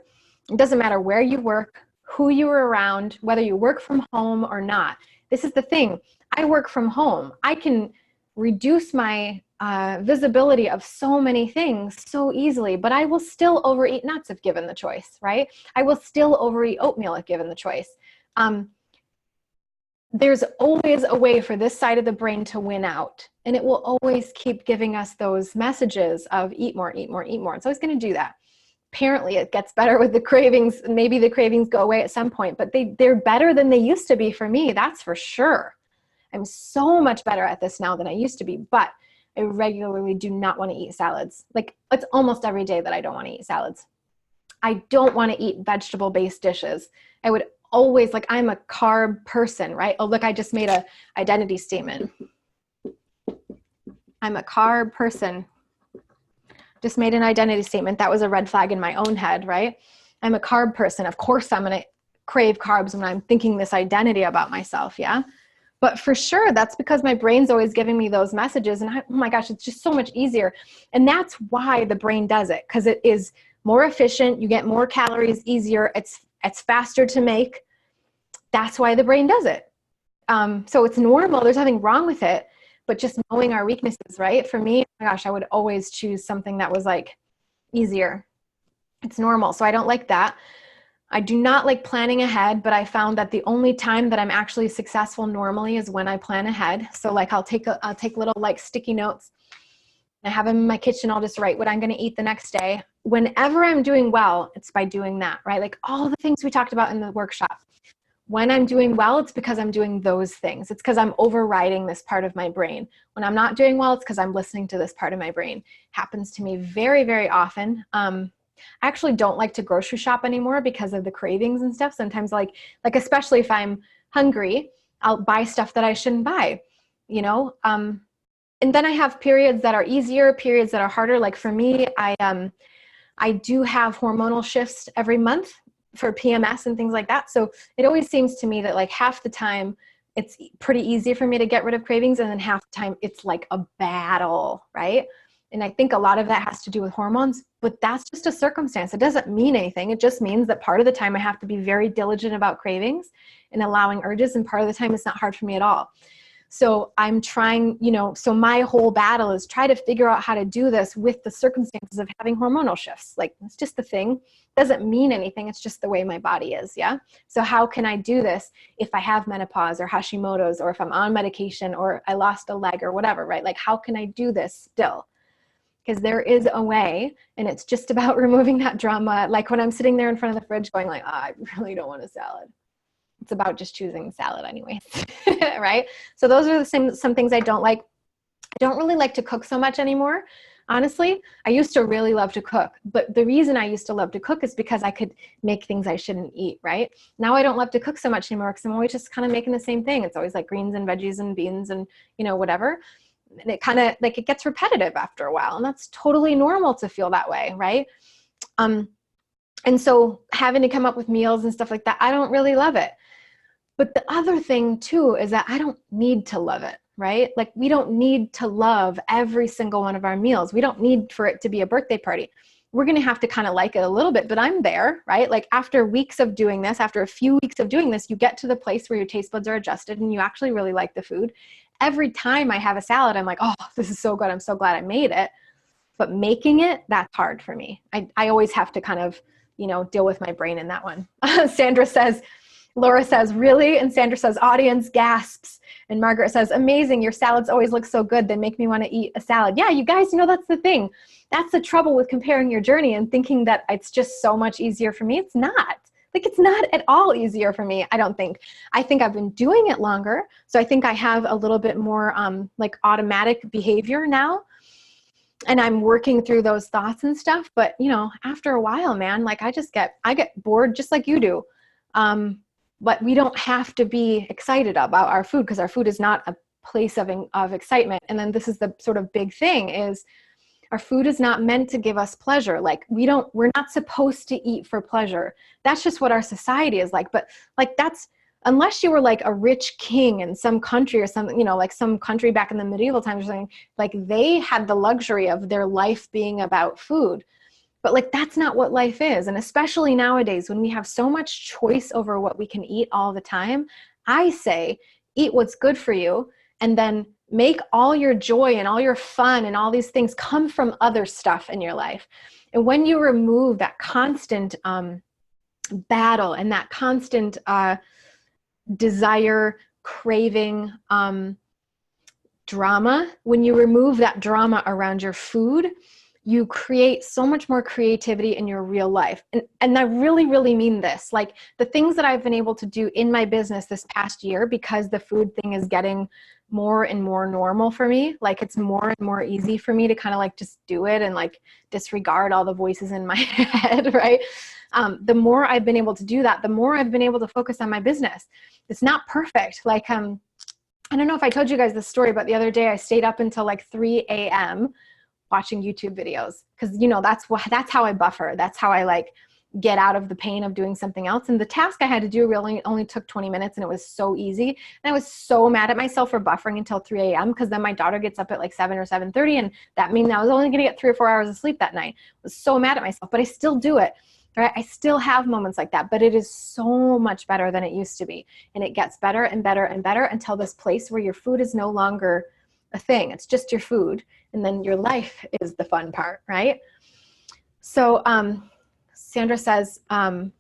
it doesn't matter where you work, who you are around, whether you work from home or not. This is the thing. I work from home. I can reduce my visibility of so many things so easily, but I will still overeat nuts if given the choice, right? I will still overeat oatmeal if given the choice. There's always a way for this side of the brain to win out, and it will always keep giving us those messages of eat more, eat more, eat more. It's always going to do that. Apparently it gets better with the cravings. Maybe the cravings go away at some point, but they're better than they used to be for me. That's for sure. I'm so much better at this now than I used to be, but I regularly do not want to eat salads. Like it's almost every day that I don't want to eat salads. I don't want to eat vegetable-based dishes. I would always, like, I'm a carb person, right? Oh, look, I just made a identity statement. I'm a carb person. just made an identity statement. That was a red flag in my own head, right? I'm a carb person. Of course, I'm going to crave carbs when I'm thinking this identity about myself. Yeah. But for sure, that's because my brain's always giving me those messages. And oh my gosh, it's just so much easier. And that's why the brain does it, because it is more efficient. You get more calories easier. It's faster to make. That's why the brain does it. So it's normal. There's nothing wrong with it. But just knowing our weaknesses, right? For me, oh my gosh, I would always choose something that was like easier. It's normal. So I don't like that. I do not like planning ahead, but I found that the only time that I'm actually successful normally is when I plan ahead. So like I'll take little like sticky notes. I have them in my kitchen. I'll just write what I'm going to eat the next day. Whenever I'm doing well, it's by doing that, right? Like all the things we talked about in the workshop. When I'm doing well, it's because I'm doing those things. It's because I'm overriding this part of my brain. When I'm not doing well, it's because I'm listening to this part of my brain. Happens to me very, very often. I actually don't like to grocery shop anymore because of the cravings and stuff. Sometimes like especially if I'm hungry, I'll buy stuff that I shouldn't buy, you know? And then I have periods that are easier, periods that are harder. Like for me, I do have hormonal shifts every month for PMS and things like that. So it always seems to me that like half the time it's pretty easy for me to get rid of cravings. And then half the time it's like a battle, right? And I think a lot of that has to do with hormones, but that's just a circumstance. It doesn't mean anything. It just means that part of the time I have to be very diligent about cravings and allowing urges. And part of the time it's not hard for me at all. So I'm trying, so my whole battle is try to figure out how to do this with the circumstances of having hormonal shifts. Like it's just the thing. It doesn't mean anything. It's just the way my body is. Yeah. So how can I do this if I have menopause or Hashimoto's, or if I'm on medication or I lost a leg or whatever, right? Like how can I do this still? Because there is a way, and it's just about removing that drama. Like when I'm sitting there in front of the fridge going like, I really don't want a salad. It's about just choosing salad anyways, right? So those are some things I don't like. I don't really like to cook so much anymore. Honestly, I used to really love to cook, but the reason I used to love to cook is because I could make things I shouldn't eat, right? Now I don't love to cook so much anymore because I'm always just kind of making the same thing. It's always like greens and veggies and beans and, whatever. And it kind of like it gets repetitive after a while, and that's totally normal to feel that way, right? And so having to come up with meals and stuff like that, I don't really love it. But the other thing too is that I don't need to love it, right? Like we don't need to love every single one of our meals. We don't need for it to be a birthday party. We're going to have to kind of like it a little bit, but I'm there, right? Like after weeks of doing this, after a few weeks of doing this, you get to the place where your taste buds are adjusted and you actually really like the food. Every time I have a salad, I'm like, oh, this is so good. I'm so glad I made it. But making it, that's hard for me. I always have to kind of, deal with my brain in that one. Laura says, really? And Sandra says, audience gasps. And Margaret says, amazing. Your salads always look so good. They make me want to eat a salad. Yeah, you guys, that's the thing. That's the trouble with comparing your journey and thinking that it's just so much easier for me. It's not. Like, it's not at all easier for me, I don't think. I think I've been doing it longer. So I think I have a little bit more like automatic behavior now. And I'm working through those thoughts and stuff. But, after a while, man, like I get bored just like you do. But we don't have to be excited about our food because our food is not a place of excitement. And then this is the sort of big thing is our food is not meant to give us pleasure. Like we're not supposed to eat for pleasure. That's just what our society is like. But like unless you were like a rich king in some country or something, like some country back in the medieval times or something, like they had the luxury of their life being about food. But like, that's not what life is. And especially nowadays when we have so much choice over what we can eat all the time, I say, eat what's good for you and then make all your joy and all your fun and all these things come from other stuff in your life. And when you remove that constant battle and that constant desire, craving, drama, when you remove that drama around your food, you create so much more creativity in your real life. And I really, really mean this. Like the things that I've been able to do in my business this past year, because the food thing is getting more and more normal for me. Like it's more and more easy for me to kind of like just do it and like disregard all the voices in my head, right? The more I've been able to do that, the more I've been able to focus on my business. It's not perfect. Like, I don't know if I told you guys this story, but the other day I stayed up until like 3 a.m. watching YouTube videos. Cause you know, that's how I buffer. That's how I like get out of the pain of doing something else. And the task I had to do really only took 20 minutes and it was so easy. And I was so mad at myself for buffering until 3 a.m. because then my daughter gets up at like 7 or 7:30 and that means I was only gonna get 3 or 4 hours of sleep that night. I was so mad at myself, but I still do it, right? I still have moments like that, but it is so much better than it used to be. And it gets better and better and better until this place where your food is no longer a thing. It's just your food. And then your life is the fun part, right? So, Sandra says, I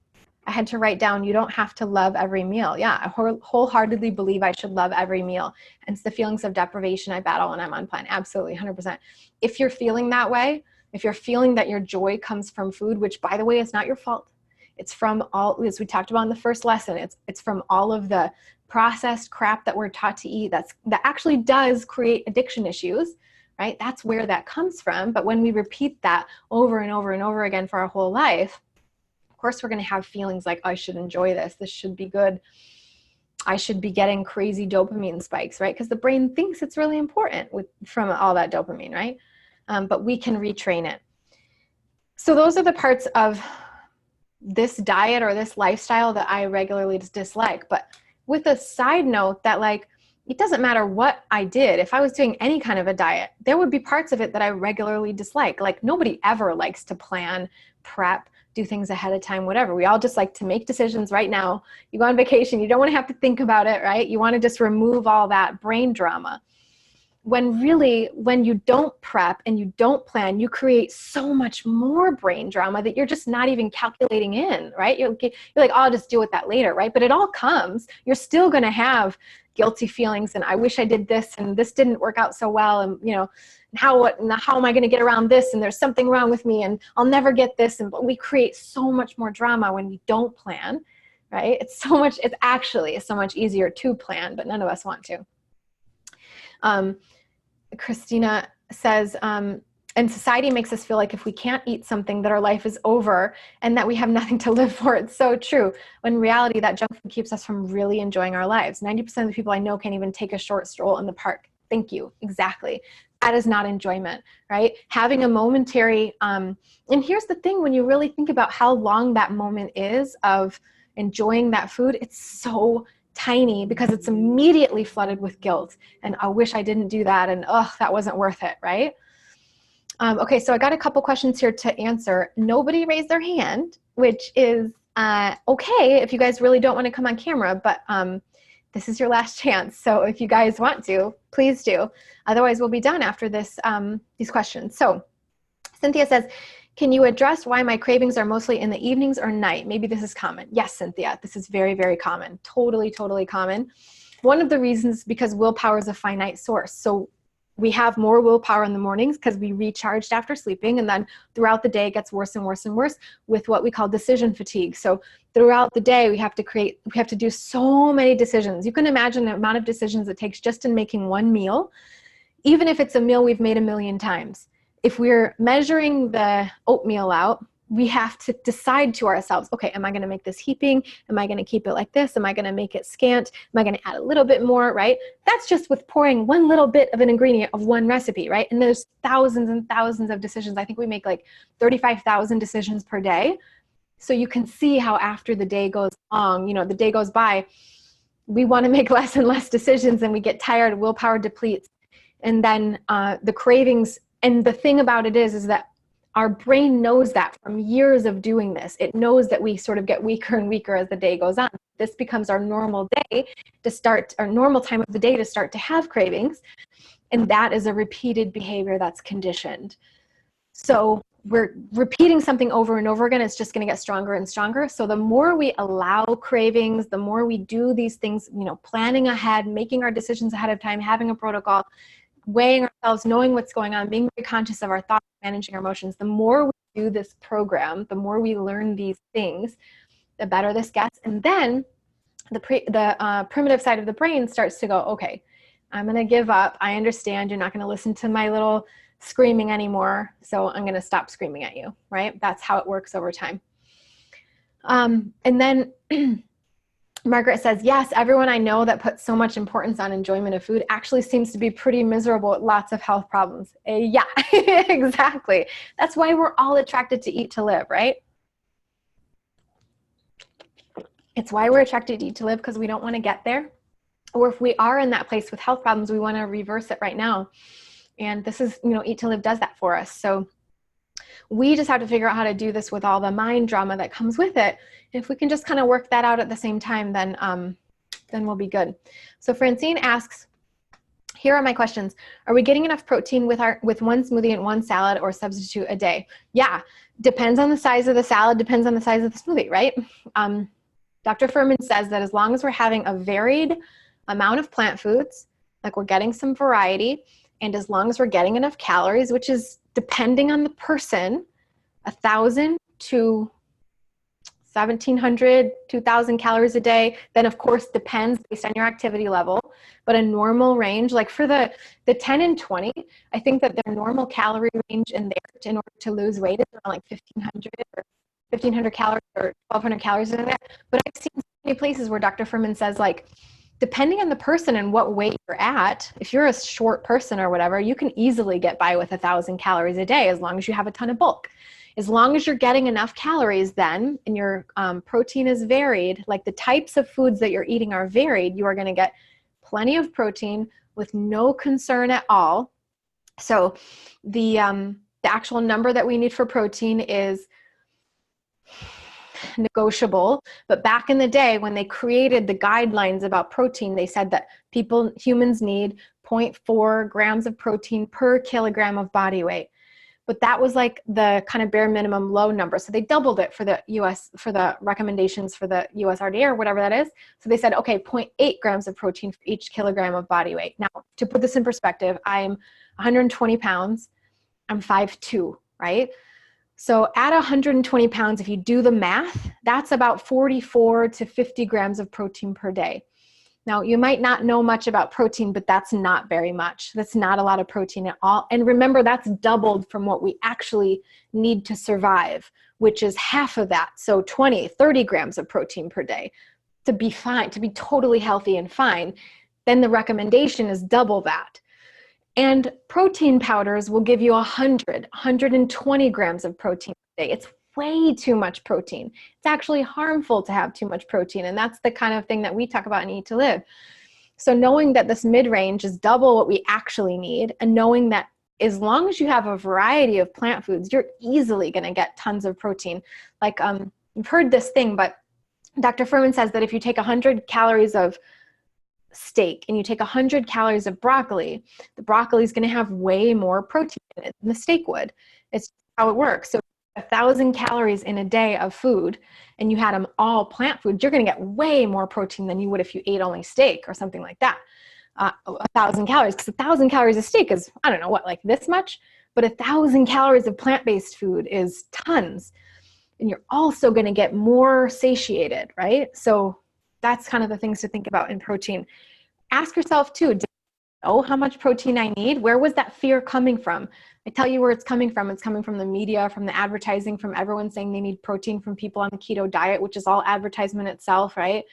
had to write down, you don't have to love every meal. Yeah, I wholeheartedly believe I should love every meal. And it's the feelings of deprivation I battle when I'm on plan. Absolutely, 100%. If you're feeling that way, if you're feeling that your joy comes from food, which by the way, is not your fault. It's from all, as we talked about in the first lesson, it's from all of the processed crap that we're taught to eat that actually does create addiction issues, right? That's where that comes from. But when we repeat that over and over and over again for our whole life, of course, we're going to have feelings like, I should enjoy this. This should be good. I should be getting crazy dopamine spikes, right? Because the brain thinks it's really important from all that dopamine, right? But we can retrain it. So those are the parts of this diet or this lifestyle that I regularly dislike. But with a side note that like, it doesn't matter what I did. If I was doing any kind of a diet, there would be parts of it that I regularly dislike. Like nobody ever likes to plan, prep, do things ahead of time, whatever. We all just like to make decisions right now. You go on vacation, you don't want to have to think about it, right? You want to just remove all that brain drama. When really, when you don't prep and you don't plan, you create so much more brain drama that you're just not even calculating in, right? You're like, oh, I'll just deal with that later, right? But it all comes. You're still going to have guilty feelings and I wish I did this and this didn't work out so well and you know how am I going to get around this and there's something wrong with me and I'll never get this, and we create so much more drama when we don't plan, right? It's so much easier to plan, but none of us want to. Christina says, and society makes us feel like if we can't eat something that our life is over and that we have nothing to live for. It's so true. When in reality, that junk food keeps us from really enjoying our lives. 90% of the people I know can't even take a short stroll in the park. Thank you. Exactly. That is not enjoyment, right? Having a momentary, and here's the thing, when you really think about how long that moment is of enjoying that food, it's so tiny because it's immediately flooded with guilt. And I wish I didn't do that. And oh, that wasn't worth it, right? Okay, so I got a couple questions here to answer. Nobody raised their hand, which is okay if you guys really don't want to come on camera, but this is your last chance. So if you guys want to, please do. Otherwise, we'll be done after this, these questions. So Cynthia says, can you address why my cravings are mostly in the evenings or night? Maybe this is common. Yes, Cynthia, this is very, very common. Totally, totally common. One of the reasons because willpower is a finite source. So we have more willpower in the mornings because we recharged after sleeping, and then throughout the day it gets worse and worse and worse with what we call decision fatigue. So throughout the day we have to do so many decisions. You can imagine the amount of decisions it takes just in making one meal, even if it's a meal we've made a million times. If we're measuring the oatmeal out, we have to decide to ourselves, okay, am I going to make this heaping? Am I going to keep it like this? Am I going to make it scant? Am I going to add a little bit more, right? That's just with pouring one little bit of an ingredient of one recipe, right? And there's thousands and thousands of decisions. I think we make like 35,000 decisions per day. So you can see how after the day goes long, you know, the day goes by, we want to make less and less decisions and we get tired, willpower depletes. And then the cravings, and the thing about it is that our brain knows that from years of doing this. It knows that we sort of get weaker and weaker as the day goes on. This becomes our normal day to start, our normal time of the day to start to have cravings. And that is a repeated behavior that's conditioned. So we're repeating something over and over again. It's just going to get stronger and stronger. So the more we allow cravings, the more we do these things, you know, planning ahead, making our decisions ahead of time, having a protocol, weighing ourselves, knowing what's going on, being very conscious of our thoughts, managing our emotions. The more we do this program, the more we learn these things, the better this gets. And then the primitive side of the brain starts to go, okay, I'm going to give up. I understand you're not going to listen to my little screaming anymore, so I'm going to stop screaming at you, right? That's how it works over time. And then Margaret says, yes, everyone I know that puts so much importance on enjoyment of food actually seems to be pretty miserable with lots of health problems. Yeah, exactly. That's why we're all attracted to Eat to Live, right? It's why we're attracted to Eat to Live, because we don't want to get there. Or if we are in that place with health problems, we want to reverse it right now. And this is, Eat to Live does that for us. So we just have to figure out how to do this with all the mind drama that comes with it. If we can just kind of work that out at the same time, then we'll be good. So Francine asks, here are my questions. Are we getting enough protein with one smoothie and one salad or substitute a day? Yeah, depends on the size of the salad, depends on the size of the smoothie, right? Dr. Furman says that as long as we're having a varied amount of plant foods, like we're getting some variety, and as long as we're getting enough calories, which is depending on the person, 1,000 to 1,700, 2,000 calories a day, then of course depends based on your activity level. But a normal range, like for the 10 and 20, I think that their normal calorie range in there in order to lose weight is around like 1,500 or 1,500 calories or 1,200 calories in there. But I've seen so many places where Dr. Furman says, like, depending on the person and what weight you're at, if you're a short person or whatever, you can easily get by with 1,000 calories a day as long as you have a ton of bulk. As long as you're getting enough calories then, and your protein is varied, like the types of foods that you're eating are varied, you are going to get plenty of protein with no concern at all. So the actual number that we need for protein is negotiable, but back in the day when they created the guidelines about protein, they said that humans need 0.4 grams of protein per kilogram of body weight. But that was like the kind of bare minimum low number. So they doubled it for the US, for the recommendations for the USRDA or whatever that is. So they said, okay, 0.8 grams of protein for each kilogram of body weight. Now, to put this in perspective, I'm 120 pounds, I'm 5'2", right? So at 120 pounds, if you do the math, that's about 44 to 50 grams of protein per day. Now, you might not know much about protein, but that's not very much. That's not a lot of protein at all. And remember, that's doubled from what we actually need to survive, which is half of that. So 20, 30 grams of protein per day to be fine, to be totally healthy and fine. Then the recommendation is double that. And protein powders will give you 120 grams of protein a day. It's way too much protein. It's actually harmful to have too much protein. And that's the kind of thing that we talk about in Eat to Live. So knowing that this mid-range is double what we actually need, and knowing that as long as you have a variety of plant foods, you're easily going to get tons of protein. Like you've heard this thing, but Dr. Furman says that if you take 100 calories of steak and you take 100 calories of broccoli, the broccoli is going to have way more protein in it than the steak would. It's how it works. So 1,000 calories in a day of food and you had them all plant foods, you're going to get way more protein than you would if you ate only steak or something like that. 1,000 calories, because 1,000 calories of steak is, I don't know what, like this much, but 1,000 calories of plant-based food is tons. And you're also going to get more satiated, right? So that's kind of the things to think about in protein. Ask yourself too, do I know how much protein I need? Where was that fear coming from? I tell you where it's coming from. It's coming from the media, from the advertising, from everyone saying they need protein, from people on the keto diet, which is all advertisement itself, right?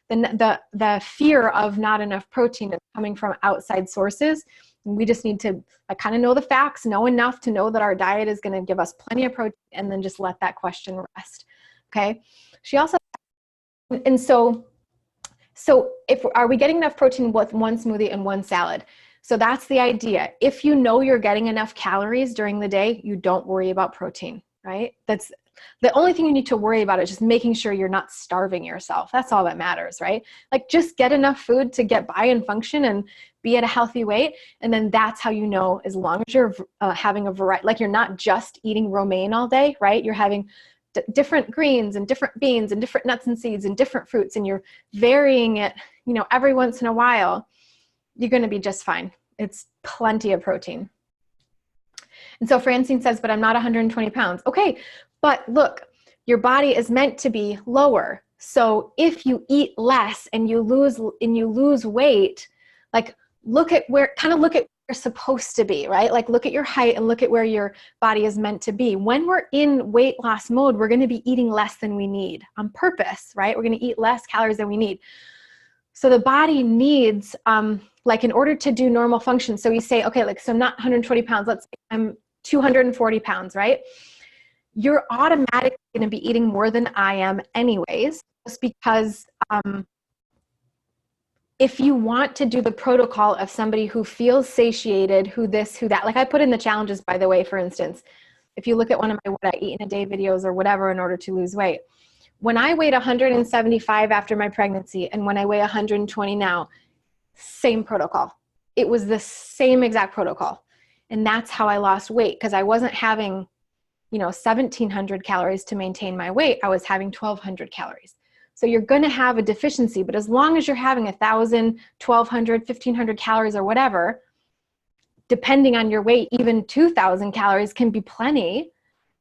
The fear of not enough protein is coming from outside sources. And we just need to kind of know the facts, know enough to know that our diet is going to give us plenty of protein, and then just let that question rest. Okay. She also, and so are we getting enough protein with one smoothie and one salad? So that's the idea. If you know you're getting enough calories during the day, you don't worry about protein, right? That's the only thing you need to worry about, is just making sure you're not starving yourself. That's all that matters, right? Like just get enough food to get by and function and be at a healthy weight. And then that's how you know, as long as you're having a variety, like you're not just eating romaine all day, right? You're having different greens and different beans and different nuts and seeds and different fruits, and you're varying it, every once in a while, you're going to be just fine. It's plenty of protein. And so Francine says, but I'm not 120 pounds. Okay, but look, your body is meant to be lower. So if you eat less and you lose weight, like look at you're supposed to be, right? Like look at your height and look at where your body is meant to be. When we're in weight loss mode, we're going to be eating less than we need on purpose, right? We're going to eat less calories than we need. So the body needs, like in order to do normal function. So you say, okay, like, so I'm not 120 pounds. Let's say I'm 240 pounds, right? You're automatically going to be eating more than I am anyways, just because if you want to do the protocol of somebody who feels satiated, who this, who that, like I put in the challenges, by the way, for instance, if you look at one of my what I eat in a day videos or whatever in order to lose weight, when I weighed 175 after my pregnancy and when I weigh 120 now, same protocol. It was the same exact protocol. And that's how I lost weight, because I wasn't having, 1,700 calories to maintain my weight. I was having 1,200 calories. So you're going to have a deficiency, but as long as you're having 1,000, 1,200, 1,500 calories or whatever, depending on your weight, even 2,000 calories can be plenty,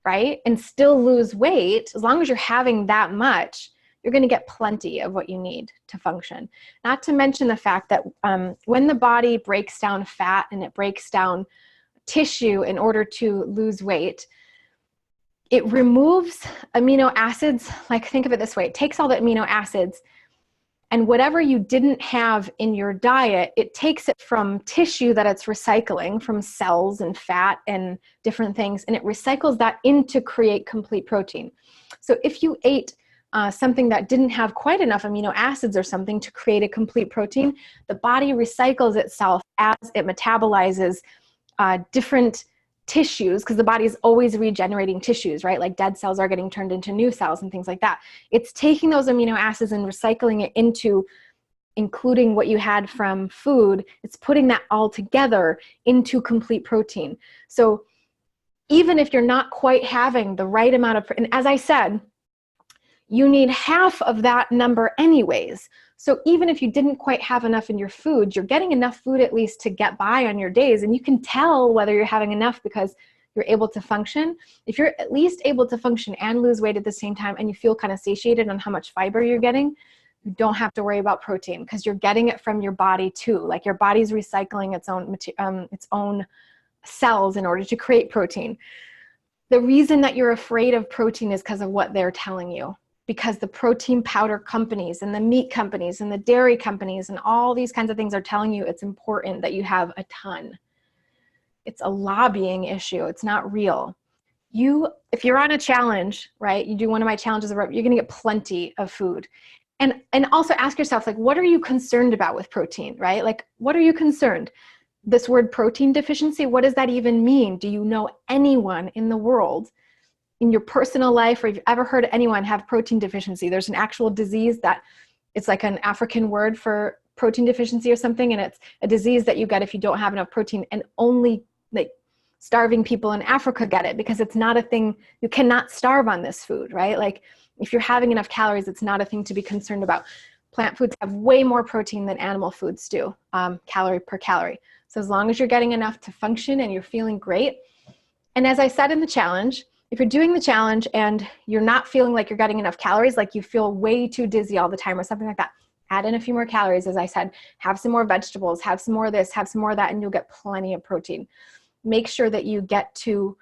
right? And still lose weight. As long as you're having that much, you're going to get plenty of what you need to function. Not to mention the fact that when the body breaks down fat and it breaks down tissue in order to lose weight, it removes amino acids. Like think of it this way, it takes all the amino acids and whatever you didn't have in your diet, it takes it from tissue that it's recycling from cells and fat and different things, and it recycles that in to create complete protein. So if you ate something that didn't have quite enough amino acids or something to create a complete protein, the body recycles itself as it metabolizes different tissues, because the body is always regenerating tissues, right? Like dead cells are getting turned into new cells and things like that. It's taking those amino acids and recycling it into, including what you had from food, it's putting that all together into complete protein. So even if you're not quite having the right amount of, and as I said, you need half of that number anyways. So even if you didn't quite have enough in your food, you're getting enough food at least to get by on your days. And you can tell whether you're having enough because you're able to function. If you're at least able to function and lose weight at the same time and you feel kind of satiated on how much fiber you're getting, you don't have to worry about protein because you're getting it from your body too. Like your body's recycling its own cells in order to create protein. The reason that you're afraid of protein is because of what they're telling you. Because the protein powder companies and the meat companies and the dairy companies and all these kinds of things are telling you it's important that you have a ton. It's a lobbying issue. It's not real. If you're on a challenge, right, you do one of my challenges, you're going to get plenty of food. And also ask yourself, like, what are you concerned about with protein, right? Like, what are you concerned? This word protein deficiency, what does that even mean? Do you know anyone in the world in your personal life, or if you've ever heard anyone have protein deficiency? There's an actual disease that it's like an African word for protein deficiency or something. And it's a disease that you get if you don't have enough protein, and only like starving people in Africa get it because it's not a thing. You cannot starve on this food, right? Like if you're having enough calories, it's not a thing to be concerned about. Plant foods have way more protein than animal foods do, calorie per calorie. So as long as you're getting enough to function and you're feeling great. And as I said in the challenge, if you're doing the challenge and you're not feeling like you're getting enough calories, like you feel way too dizzy all the time or something like that, add in a few more calories. As I said, have some more vegetables, have some more of this, have some more of that, and you'll get plenty of protein. Make sure that you get to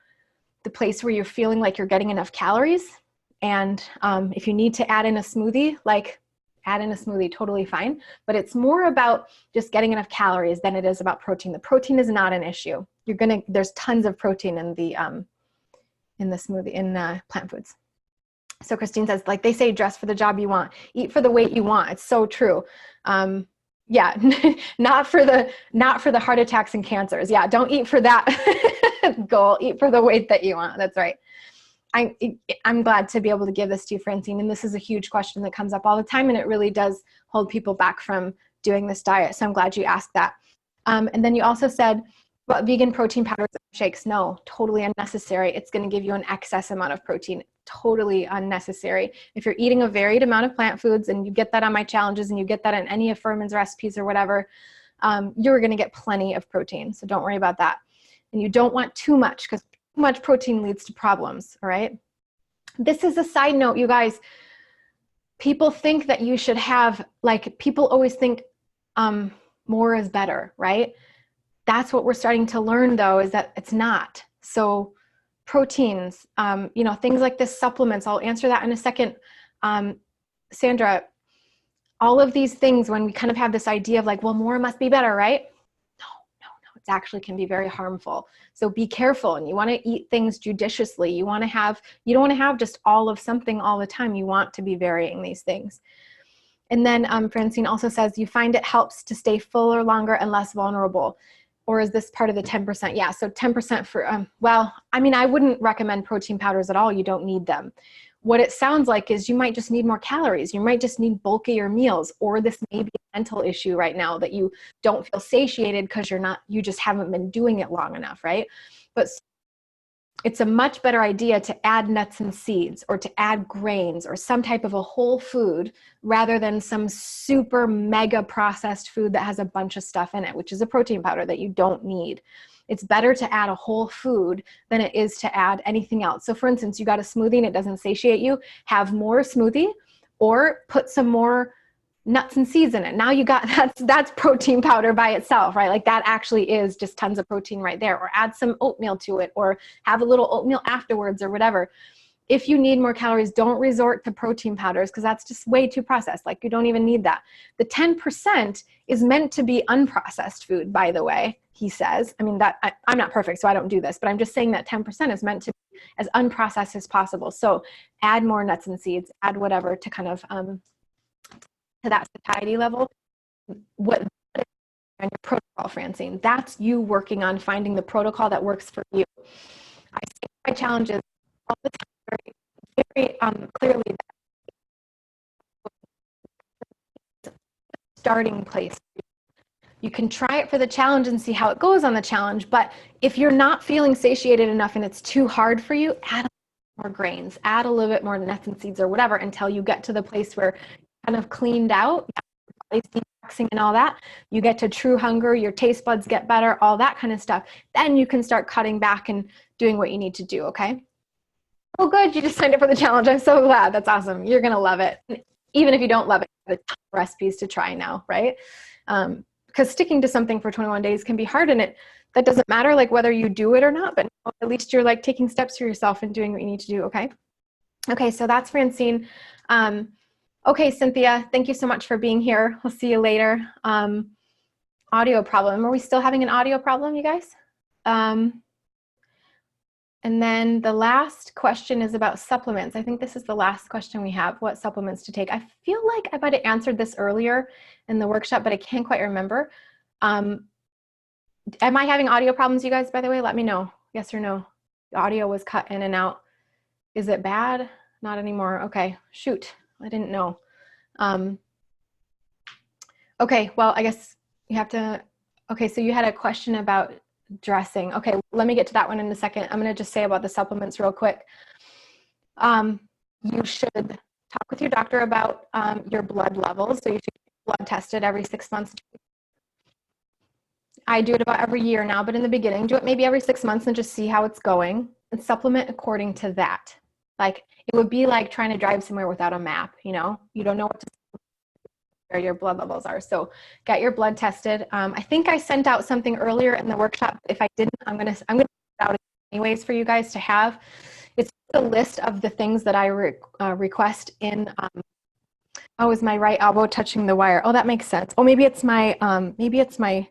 the place where you're feeling like you're getting enough calories. And if you need to add in a smoothie, like add in a smoothie, totally fine. But it's more about just getting enough calories than it is about protein. The protein is not an issue. There's tons of protein in the smoothie, in plant foods. So Christine says, like they say, dress for the job you want, eat for the weight you want. It's so true. Yeah, not for the heart attacks and cancers. Yeah, don't eat for that goal. Eat for the weight that you want. That's right. I'm glad to be able to give this to you, Francine. And this is a huge question that comes up all the time, and it really does hold people back from doing this diet. So I'm glad you asked that. And then you also said, but vegan protein powders and shakes, no, totally unnecessary. It's going to give you an excess amount of protein. Totally unnecessary. If you're eating a varied amount of plant foods, and you get that on my challenges, and you get that in any of Furman's recipes or whatever, you're going to get plenty of protein. So don't worry about that. And you don't want too much, because too much protein leads to problems. All right. This is a side note, you guys. People think that you should have, like, people always think more is better, right? That's what we're starting to learn, though, is that it's not. So proteins, you know, things like this, supplements, I'll answer that in a second. Sandra, all of these things, when we kind of have this idea of like, well, more must be better, right? No, it actually can be very harmful. So be careful, and you want to eat things judiciously. You don't want to have just all of something all the time. You want to be varying these things. And then Francine also says, you find it helps to stay fuller longer and less vulnerable. Or is this part of the 10%? Yeah, so 10% for, well, I mean, I wouldn't recommend protein powders at all. You don't need them. What it sounds like is you might just need more calories. You might just need bulkier meals, or this may be a mental issue right now that you don't feel satiated because you just haven't been doing it long enough, right? But it's a much better idea to add nuts and seeds, or to add grains, or some type of a whole food, rather than some super mega processed food that has a bunch of stuff in it, which is a protein powder that you don't need. It's better to add a whole food than it is to add anything else. So for instance, you got a smoothie and it doesn't satiate you, have more smoothie, or put some more nuts and seeds in it. Now you got, that's protein powder by itself, right? Like that actually is just tons of protein right there. Or add some oatmeal to it, or have a little oatmeal afterwards, or whatever. If you need more calories, don't resort to protein powders, because that's just way too processed. Like you don't even need that. The 10% is meant to be unprocessed food, by the way, he says. I mean, I'm not perfect, so I don't do this, but I'm just saying that 10% is meant to be as unprocessed as possible. So add more nuts and seeds, add whatever to kind of, to that satiety level. What on your protocol, Francine? That's you working on finding the protocol that works for you. I see my challenges all the time, very clearly, that starting place. You can try it for the challenge and see how it goes on the challenge, but if you're not feeling satiated enough and it's too hard for you, add more grains, add a little bit more nuts and seeds or whatever, until you get to the place where you're kind of cleaned out, detoxing and all that. You get to true hunger, your taste buds get better, all that kind of stuff. Then you can start cutting back and doing what you need to do, okay? Oh, good. You just signed up for the challenge. I'm so glad. That's awesome. You're going to love it. Even if you don't love it, you have a ton of recipes to try now, right? Because sticking to something for 21 days can be hard, and that doesn't matter like whether you do it or not, but at least you're like taking steps for yourself and doing what you need to do, okay? Okay, so that's Francine. Okay, Cynthia, thank you so much for being here. We'll see you later. Audio problem. Are we still having an audio problem, you guys? And then the last question is about supplements. I think this is the last question we have, what supplements to take. I feel like I might have answered this earlier in the workshop, but I can't quite remember. Am I having audio problems, you guys, by the way? Let me know, yes or no. The audio was cut in and out. Is it bad? Not anymore. Okay, shoot, I didn't know. Okay, well, I guess you have to, okay, so you had a question about dressing. Okay, let me get to that one in a second. I'm going to just say about the supplements real quick. You should talk with your doctor about your blood levels. So you should get blood tested every 6 months. I do it about every year now, but in the beginning, do it maybe every 6 months and just see how it's going, and supplement according to that. Like it would be like trying to drive somewhere without a map, you know? You don't know what to where your blood levels are. So get your blood tested. I think I sent out something earlier in the workshop. If I didn't, I'm gonna send it out anyways for you guys to have. It's a list of the things that I request in. Oh, is my right elbow touching the wire? Oh, that makes sense. Oh, maybe it's my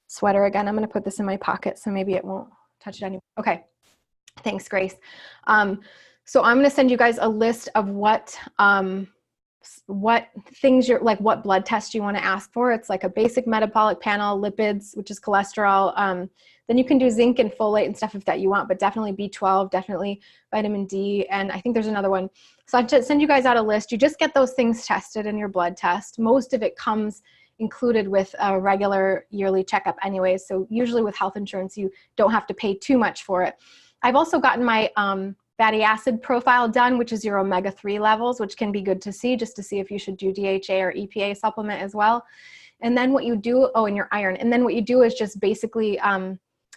sweater again. I'm gonna put this in my pocket, so maybe it won't touch it anymore. Okay, thanks, Grace. So I'm gonna send you guys a list of what things you're like, what blood test you want to ask for. It's like a basic metabolic panel, lipids, which is cholesterol. Then you can do zinc and folate and stuff if that you want, but definitely B12, definitely vitamin D. And I think there's another one. So I just send you guys out a list. You just get those things tested in your blood test. Most of it comes included with a regular yearly checkup anyway. So usually with health insurance, you don't have to pay too much for it. I've also gotten my fatty acid profile done, which is your omega-3 levels, which can be good to see, just to see if you should do DHA or EPA supplement as well. And then what you do, oh, and your iron. And then what you do is just basically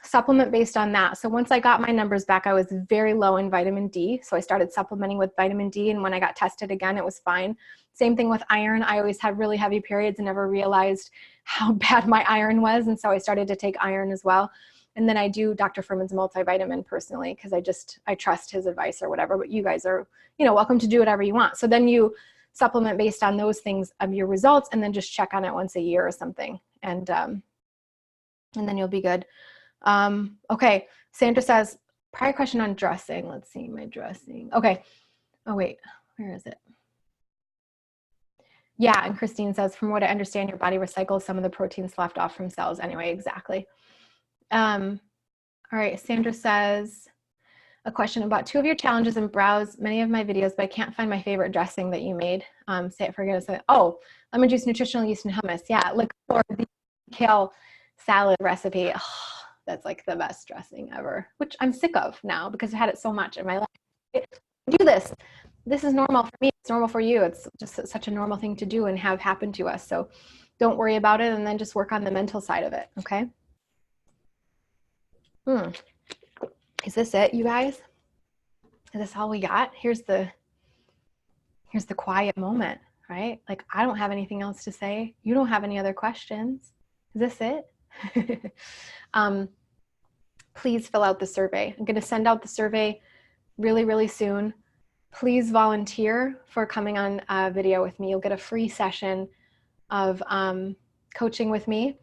supplement based on that. So once I got my numbers back, I was very low in vitamin D. So I started supplementing with vitamin D. And when I got tested again, it was fine. Same thing with iron. I always had really heavy periods and never realized how bad my iron was. And so I started to take iron as well. And then I do Dr. Furman's multivitamin personally, because I trust his advice or whatever, but you guys are, welcome to do whatever you want. So then you supplement based on those things of your results, and then just check on it once a year or something. And then you'll be good. Okay. Sandra says, prior question on dressing. Let's see my dressing. Okay. Oh, wait, where is it? Yeah. And Christine says, from what I understand, your body recycles some of the proteins left off from cells anyway. Exactly. All right. Sandra says, a question about 2 of your challenges and browse many of my videos, but I can't find my favorite dressing that you made. Say it, forget it. Oh, lemon juice, nutritional yeast, and hummus. Yeah. Look for the kale salad recipe. Oh, that's like the best dressing ever, which I'm sick of now because I've had it so much in my life. Do this. This is normal for me. It's normal for you. It's just such a normal thing to do and have happen to us. So don't worry about it, and then just work on the mental side of it. Okay. Is this it, you guys? Is this all we got? Here's the quiet moment, right? Like, I don't have anything else to say. You don't have any other questions. Is this it? Please fill out the survey. I'm going to send out the survey really, really soon. Please volunteer for coming on a video with me. You'll get a free session of coaching with me.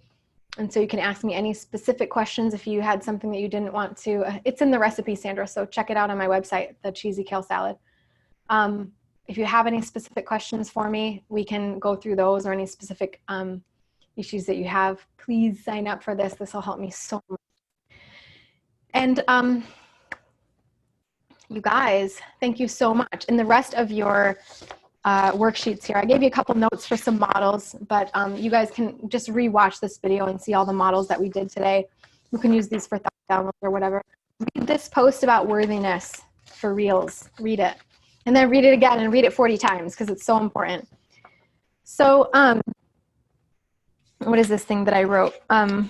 And so you can ask me any specific questions if you had something that you didn't want to. It's in the recipe, Sandra, so check it out on my website, the cheesy kale salad. If you have any specific questions for me, we can go through those, or any specific issues that you have. Please sign up for this. This will help me so much. And you guys, thank you so much. And the rest of your worksheets here, I gave you a couple notes for some models, but you guys can just rewatch this video and see all the models that we did today. You can use these for thought downloads or whatever. Read this post about worthiness for reals. Read it. And then read it again and read it 40 times because it's so important. So what is this thing that I wrote? I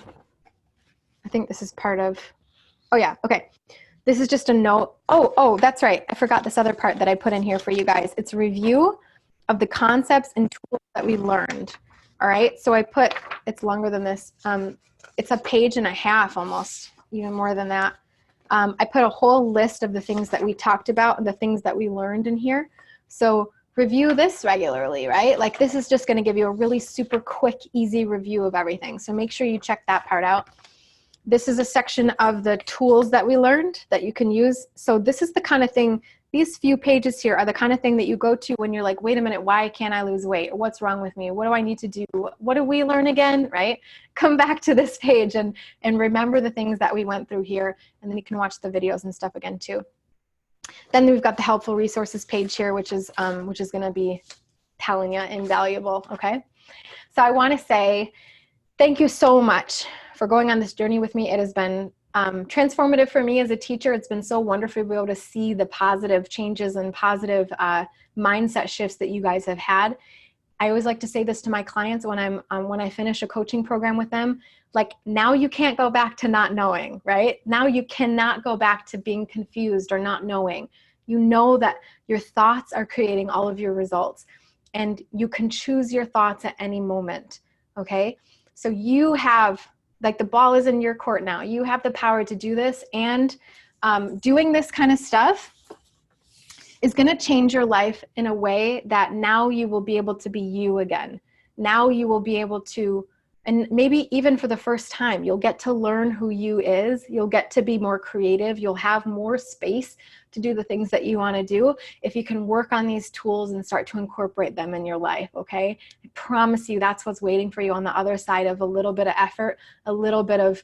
think this is part of, oh yeah, okay. This is just a note. Oh, that's right. I forgot this other part that I put in here for you guys. It's a review of the concepts and tools that we learned. All right. So I put, it's longer than this. It's a page and a half almost, even more than that. I put a whole list of the things that we talked about and the things that we learned in here. So review this regularly, right? Like, this is just going to give you a really super quick, easy review of everything. So make sure you check that part out. This is a section of the tools that we learned that you can use. So this is the kind of thing, these few pages here are the kind of thing that you go to when you're like, wait a minute, why can't I lose weight? What's wrong with me? What do I need to do? What do we learn again, right? Come back to this page and remember the things that we went through here, and then you can watch the videos and stuff again too. Then we've got the helpful resources page here, which is going to be telling you invaluable, okay? So I want to say thank you so much for going on this journey with me. It has been transformative for me as a teacher. It's been so wonderful to be able to see the positive changes and positive mindset shifts that you guys have had. I always like to say this to my clients when I finish a coaching program with them, like, now you can't go back to not knowing, right? Now you cannot go back to being confused or not knowing. You know that your thoughts are creating all of your results, and you can choose your thoughts at any moment, okay? So you have, like, the ball is in your court now. You have the power to do this, and doing this kind of stuff is going to change your life in a way that now you will be able to be you again. Now you will be able to, and maybe even for the first time, you'll get to learn who you is. You'll get to be more creative. You'll have more space to do the things that you want to do if you can work on these tools and start to incorporate them in your life, okay? I promise you that's what's waiting for you on the other side of a little bit of effort, a little bit of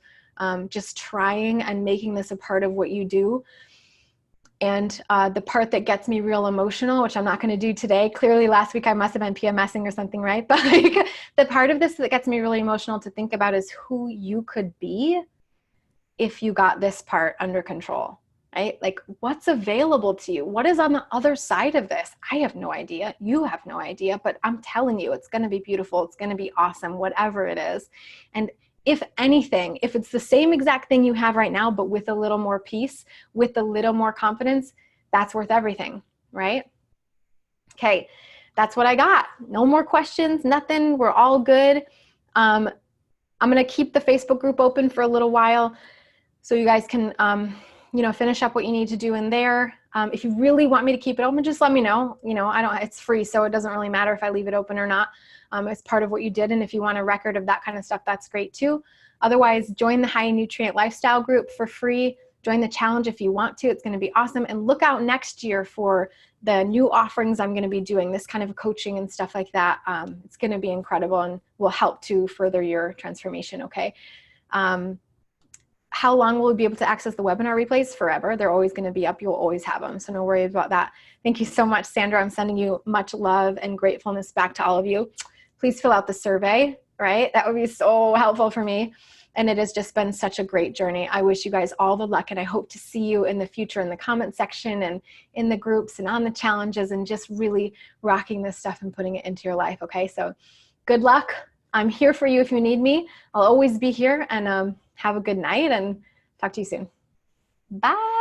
just trying and making this a part of what you do. And the part that gets me real emotional, which I'm not going to do today, clearly last week I must have been PMSing or something, right? But like, the part of this that gets me really emotional to think about is who you could be if you got this part under control, right? Like, what's available to you? What is on the other side of this? I have no idea. You have no idea, but I'm telling you, it's going to be beautiful. It's going to be awesome, whatever it is. And if anything, if it's the same exact thing you have right now, but with a little more peace, with a little more confidence, that's worth everything, right? Okay, that's what I got. No more questions, nothing. We're all good. I'm going to keep the Facebook group open for a little while so you guys can, finish up what you need to do in there. If you really want me to keep it open, just let me know. It's free, so it doesn't really matter if I leave it open or not. It's part of what you did. And if you want a record of that kind of stuff, that's great too. Otherwise, join the High Nutrient Lifestyle group for free. Join the challenge if you want to. It's going to be awesome. And look out next year for the new offerings I'm going to be doing, this kind of coaching and stuff like that. It's going to be incredible and will help to further your transformation, okay? How long will we be able to access the webinar replays? Forever. They're always going to be up. You'll always have them. So no worries about that. Thank you so much, Sandra. I'm sending you much love and gratefulness back to all of you. Please fill out the survey, right? That would be so helpful for me. And it has just been such a great journey. I wish you guys all the luck, and I hope to see you in the future in the comment section and in the groups and on the challenges and just really rocking this stuff and putting it into your life, okay? So good luck. I'm here for you if you need me. I'll always be here, and have a good night and talk to you soon. Bye.